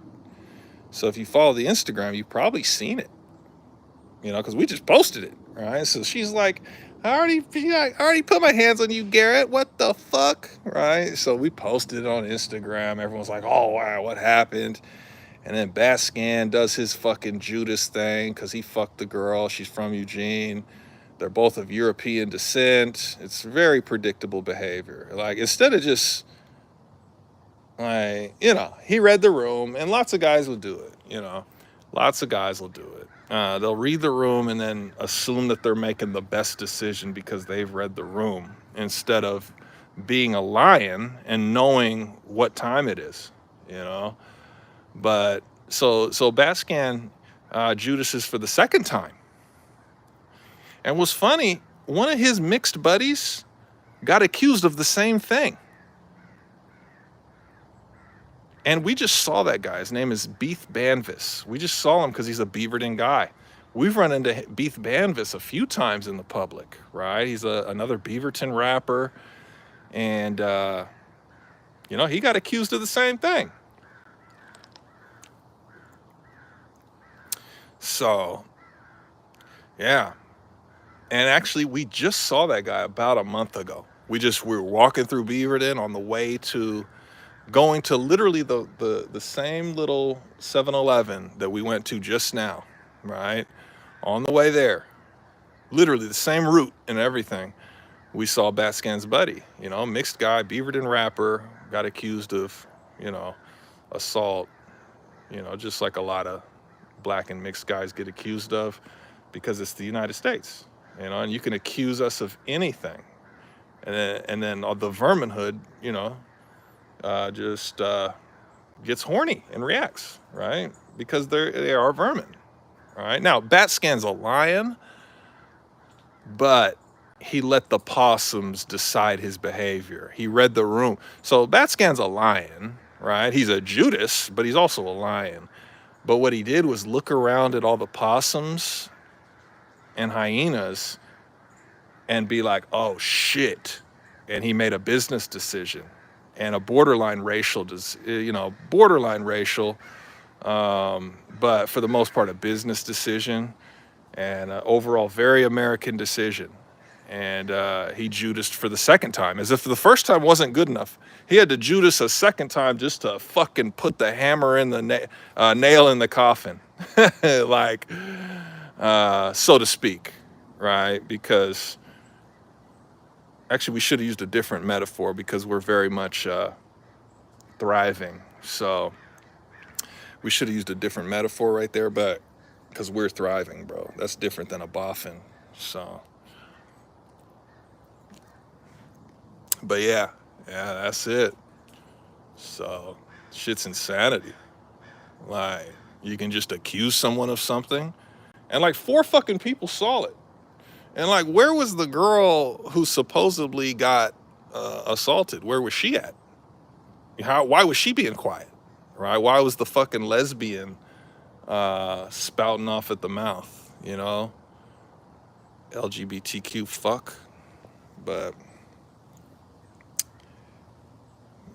So if you follow the Instagram, you've probably seen it, you know, because we just posted it, right? So she's like, I already put my hands on you, Garrett. What the fuck, right? So we posted it on Instagram. Everyone's like, oh, wow, what happened? And then BatScan does his fucking Judas thing because he fucked the girl. She's from Eugene. They're both of European descent. It's very predictable behavior. Like, instead of just, like, you know, he read the room, and lots of guys will do it, you know. Lots of guys will do it. They'll read the room and then assume that they're making the best decision because they've read the room, instead of being a lion and knowing what time it is, you know. But so BatScan Judas is for the second time. And what's funny, one of his mixed buddies got accused of the same thing. And we just saw that guy. His name is Beef Banvis. We just saw him because he's a Beaverton guy. We've run into Beef Banvis a few times in the public, right? He's another Beaverton rapper. And, you know, he got accused of the same thing. So, yeah. And actually, we just saw that guy about a month ago. We were walking through Beaverton on the way to going to literally the same little 7-Eleven that we went to just now, right? On the way there, literally the same route and everything, we saw BatScan's buddy, you know, mixed guy, Beaverton rapper, got accused of, you know, assault, you know, just like a lot of black and mixed guys get accused of, because it's the United States, you know, and you can accuse us of anything. And then the verminhood, you know, just gets horny and reacts, right? Because they are vermin, right? Now, BatScan's a lion, but he let the possums decide his behavior. He read the room. So BatScan's a lion, right? He's a Judas, but he's also a lion. But what he did was look around at all the possums and hyenas and be like, oh shit. And he made a business decision and a borderline racial, but for the most part, a business decision and overall very American decision. And he Judased for the second time, as if the first time wasn't good enough. He had to Judas a second time just to fucking put the hammer in the nail in the coffin, like, so to speak, right? Because actually we should have used a different metaphor, because we're very much thriving. So we should have used a different metaphor right there, but because we're thriving, bro. That's different than a boffin. So, but yeah, that's it. So shit's insanity. Like, you can just accuse someone of something, and like 4 fucking people saw it. And like, where was the girl who supposedly got assaulted? Where was she at? Why was she being quiet, right? Why was the fucking lesbian spouting off at the mouth, you know? LGBTQ fuck. But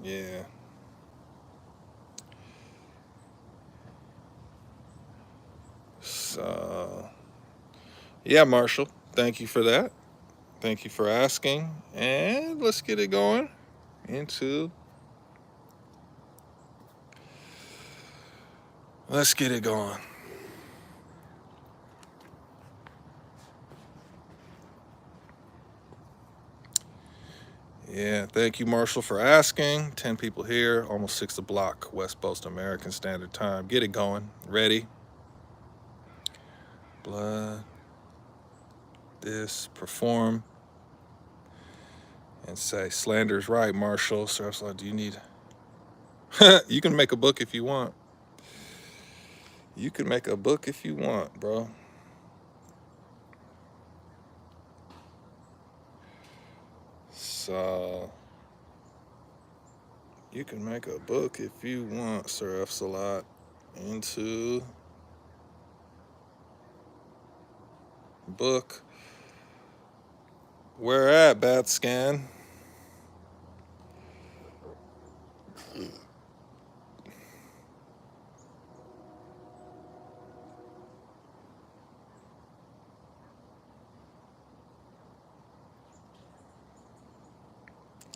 yeah. So, yeah, Marshall, thank you for that. Thank you for asking. And let's get it going into. Let's get it going. Yeah, thank you, Marshall, for asking. 10 people here, almost 6 o'clock, West Coast American Standard Time. Get it going. Ready? Blood. This. Perform. And say, slander's right, Marshall. Seraph's like, do you need... You can make a book if you want. You can make a book if you want, bro. So... You can make a book if you want, Seraph's a lot. Into... book. Where at, Batscan?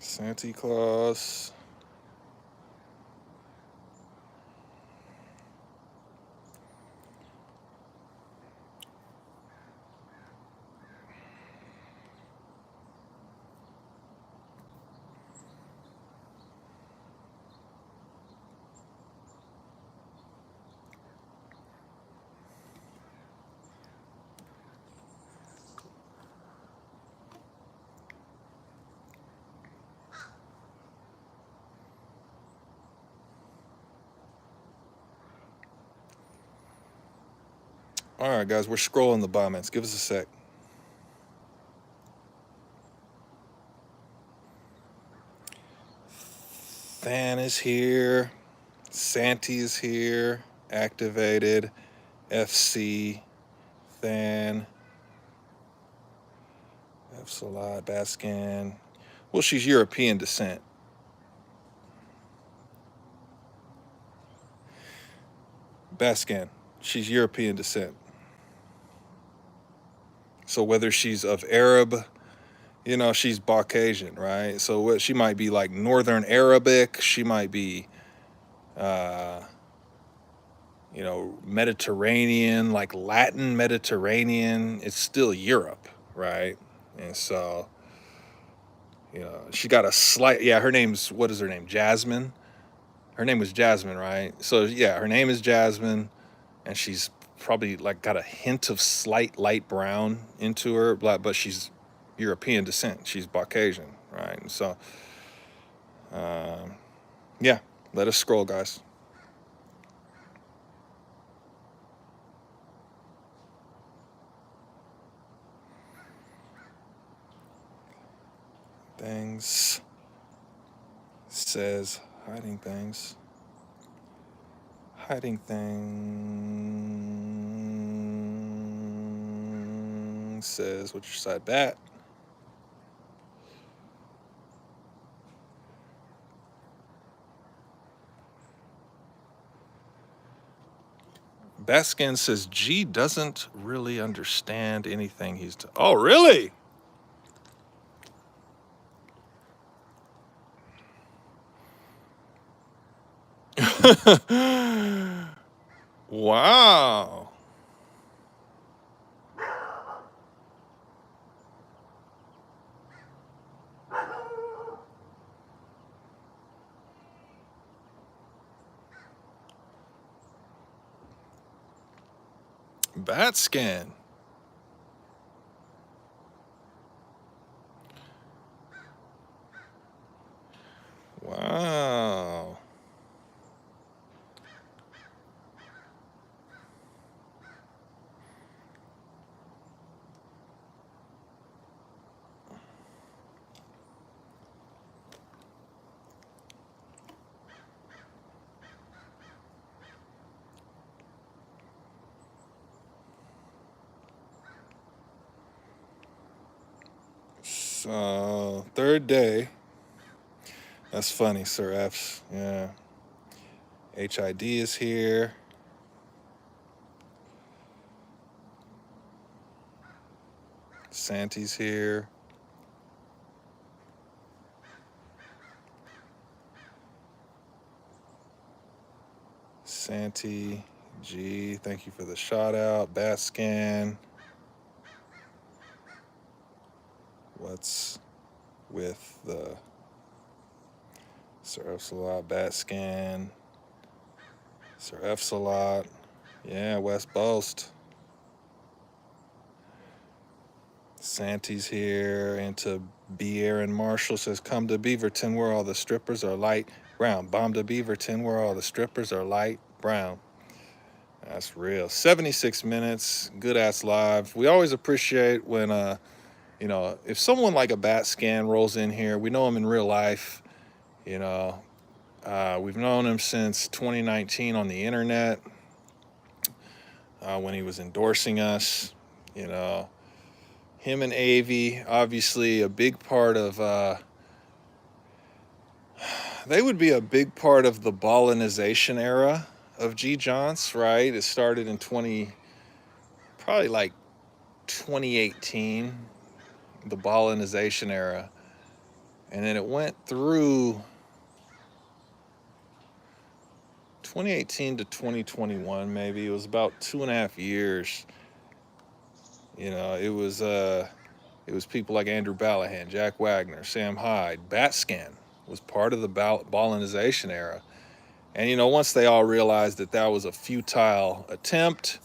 Santa Claus. All right, guys, we're scrolling the comments. Give us a sec. Than is here. Santi is here. Activated. FC. Than. F. Salat. Baskin. Well, she's European descent. Baskin. She's European descent. So whether she's of Arab, you know, she's Caucasian, right? So what she might be like Northern Arabic, she might be, you know, Mediterranean, like Latin Mediterranean. It's still Europe, right? And so, you know, she got a slight, yeah, her name's, what is her name? Jasmine. Her name was Jasmine, right? So yeah, her name is Jasmine, and she's probably like got a hint of slight light brown into her, but she's European descent. She's Caucasian, right? And so, yeah, let us scroll, guys. Things says hiding things. Hiding things says what's your side bet? Baskin says G doesn't really understand anything he's oh, really? Wow. Bat scan. Wow. So, third day. That's funny, Sir F's. Yeah. HID is here. Santi's here. Santi G, thank you for the shout out. Bat Scan. What's with the Sir Epsilon Bat Scan? Sir Epsilon. Yeah, West Boast. Santi's here. Into B. Aaron Marshall says, come to Beaverton where all the strippers are light brown. Bomb to Beaverton where all the strippers are light brown. That's real. 76 minutes. Good ass live. We always appreciate when, you know, if someone like a Bat Scan rolls in here, we know him in real life. You know, we've known him since 2019 on the internet when he was endorsing us. You know, him and Avi, obviously a big part of, they would be a big part of the ballinization era of G Johns, right? It started in probably like 2018, the ballinization era. And then it went through 2018 to 2021, maybe. It was about 2.5 years. You know, it was people like Andrew Ballahan, Jack Wagner, Sam Hyde. Bat Scan was part of the ballinization era. And, you know, once they all realized that that was a futile attempt,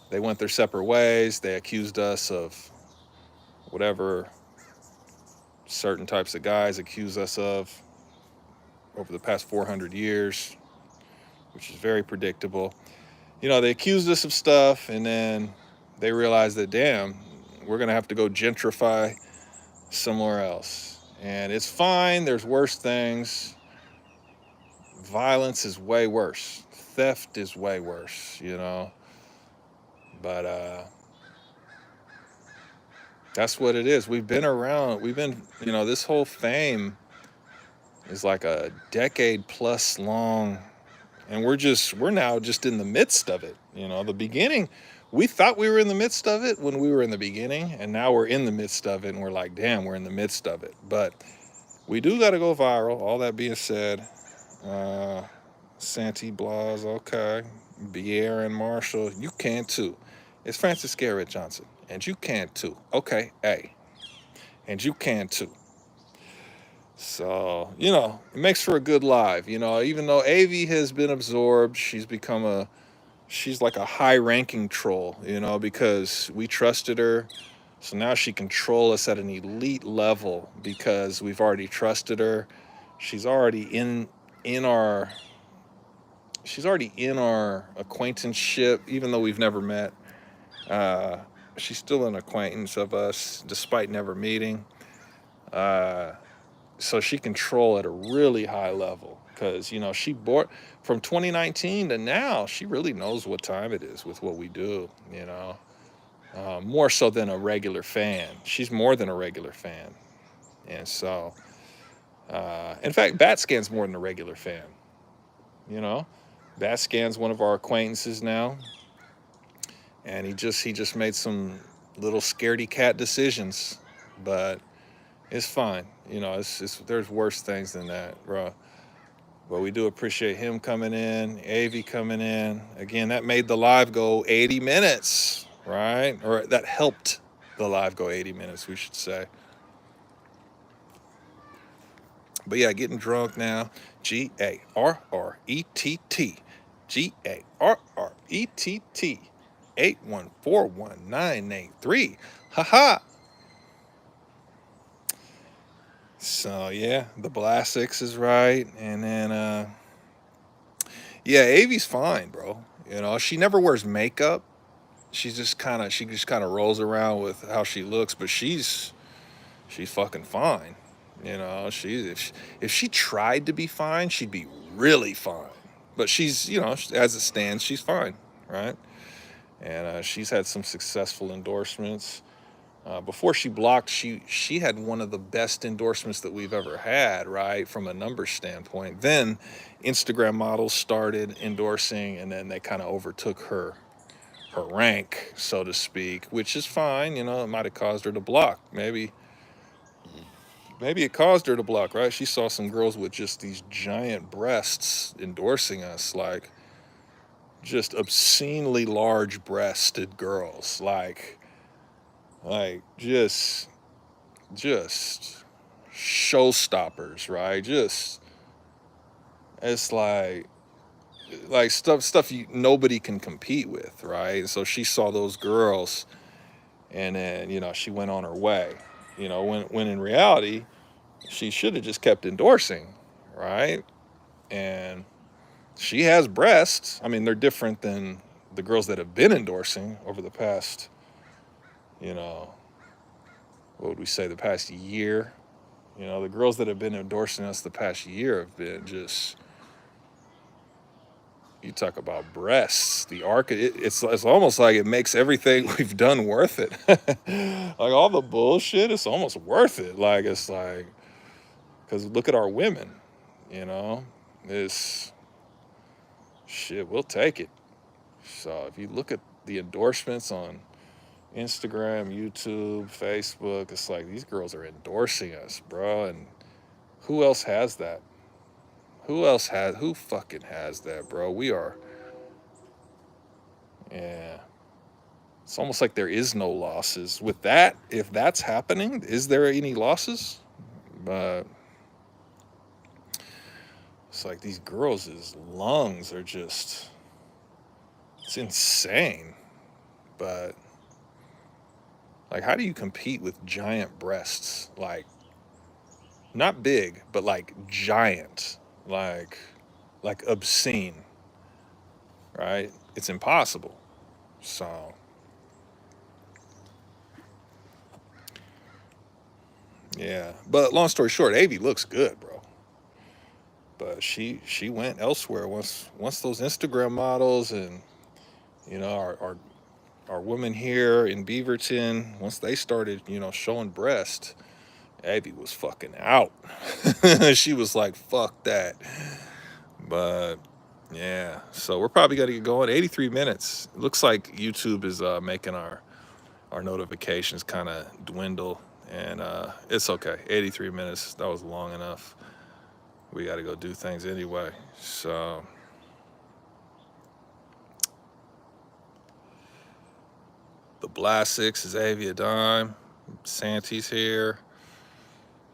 they went their separate ways. They accused us of whatever certain types of guys accuse us of over the past 400 years, which is very predictable. You know, they accused us of stuff, and then they realized that, damn, we're going to have to go gentrify somewhere else. And it's fine. There's worse things. Violence is way worse. Theft is way worse, you know. But that's what it is. We've been around. We've been, you know, this whole fame is like a decade plus long. And we're now just in the midst of it. You know, the beginning, we thought we were in the midst of it when we were in the beginning. And now we're in the midst of it. And we're like, damn, we're in the midst of it. But we do got to go viral. All that being said, Santi Blas, okay. B. Aaron Marshall, you can too. It's Francis Garrett Johnson, and you can too. Okay, hey, and you can too. So, you know, it makes for a good live. You know, even though Avi has been absorbed, she's like a high-ranking troll, you know, because we trusted her. So now she can troll us at an elite level because we've already trusted her. She's already in our acquaintanceship, even though we've never met. She's still an acquaintance of us, despite never meeting. So she can troll at a really high level because, you know, from 2019 to now, she really knows what time it is with what we do, you know. More so than a regular fan. She's more than a regular fan. And so, in fact, Bat Scan's more than a regular fan, you know. Bat Scan's one of our acquaintances now. And he just made some little scaredy cat decisions, but it's fine. You know, there's worse things than that, bro. But we do appreciate him coming in, Avi coming in. Again, that made the live go 80 minutes, right? Or that helped the live go 80 minutes, we should say. But yeah, getting drunk now. Garrett. Garrett. 8141983. Haha. So yeah, the Blastix is right. And then yeah, Avi's fine, bro. You know, she never wears makeup. She just kind of rolls around with how she looks, but she's fucking fine. You know, if she tried to be fine, she'd be really fine. But she's, you know, as it stands, she's fine, right? And she's had some successful endorsements. Before she blocked, she had one of the best endorsements that we've ever had, right, from a numbers standpoint. Then Instagram models started endorsing, and then they kind of overtook her, her rank, so to speak, which is fine. You know, it might have caused her to block. Maybe it caused her to block, right? She saw some girls with just these giant breasts endorsing us, like just obscenely large breasted girls, like just showstoppers, right? Just, it's like stuff nobody can compete with, right? So she saw those girls, and then, you know, she went on her way, you know, when in reality she should have just kept endorsing, right? And she has breasts. I mean, they're different than the girls that have been endorsing over the past, you know, what would we say, the past year. You know, the girls that have been endorsing us the past year have been just, you talk about breasts, the arc, it's almost like it makes everything we've done worth it. Like all the bullshit, it's almost worth it. Like, it's like, because look at our women, you know, it's shit, we'll take it. So if you look at the endorsements on Instagram, YouTube, Facebook, it's like these girls are endorsing us, bro. And who else has that? Who fucking has that, bro? Yeah. It's almost like there is no losses with that. If that's happening, is there any losses? But it's like these girls' lungs are just, it's insane. But like, how do you compete with giant breasts? Like, not big, but like giant, like obscene, right? It's impossible. So yeah, but long story short, Avi looks good, bro. But she went elsewhere once those Instagram models and, you know, our women here in Beaverton, once they started, you know, showing breast, Abby was fucking out. She was like, fuck that. But yeah, so we're probably gonna get going. 83 minutes. It looks like YouTube is making our notifications kind of dwindle, and it's okay. 83 minutes, that was long enough. We got to go do things anyway. So the Blast Six is Avia Dime. Santi's here.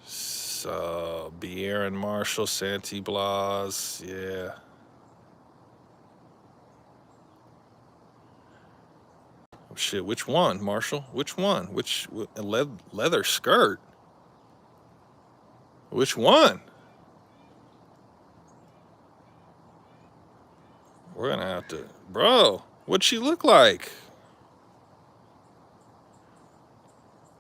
So Aaron Marshall, Santi Blas, yeah. Oh, shit, which one, Marshall? Which one? Which leather skirt? Which one? We're gonna have to, bro. What'd she look like?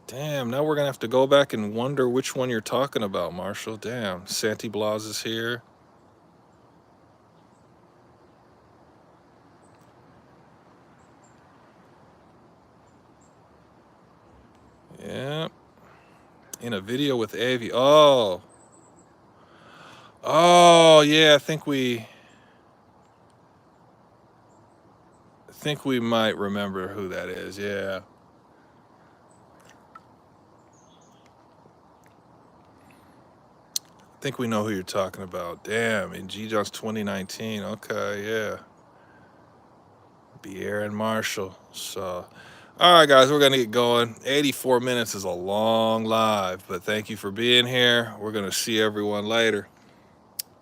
Damn, now we're gonna have to go back and wonder which one you're talking about, Marshall. Damn, Santi Blas is here. Yeah. In a video with Avi. Oh, yeah, I think we might remember who that is, yeah. I think we know who you're talking about. Damn, in G John's 2019. Okay, yeah. Aaron Marshall. So, all right, guys, we're gonna get going. 84 minutes is a long live, but thank you for being here. We're gonna see everyone later.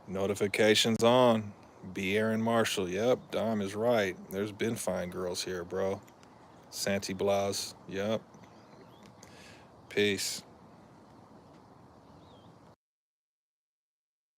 Notifications on. Aaron Marshall. Yep, Dom is right. There's been fine girls here, bro. Santi Blas. Yep. Peace.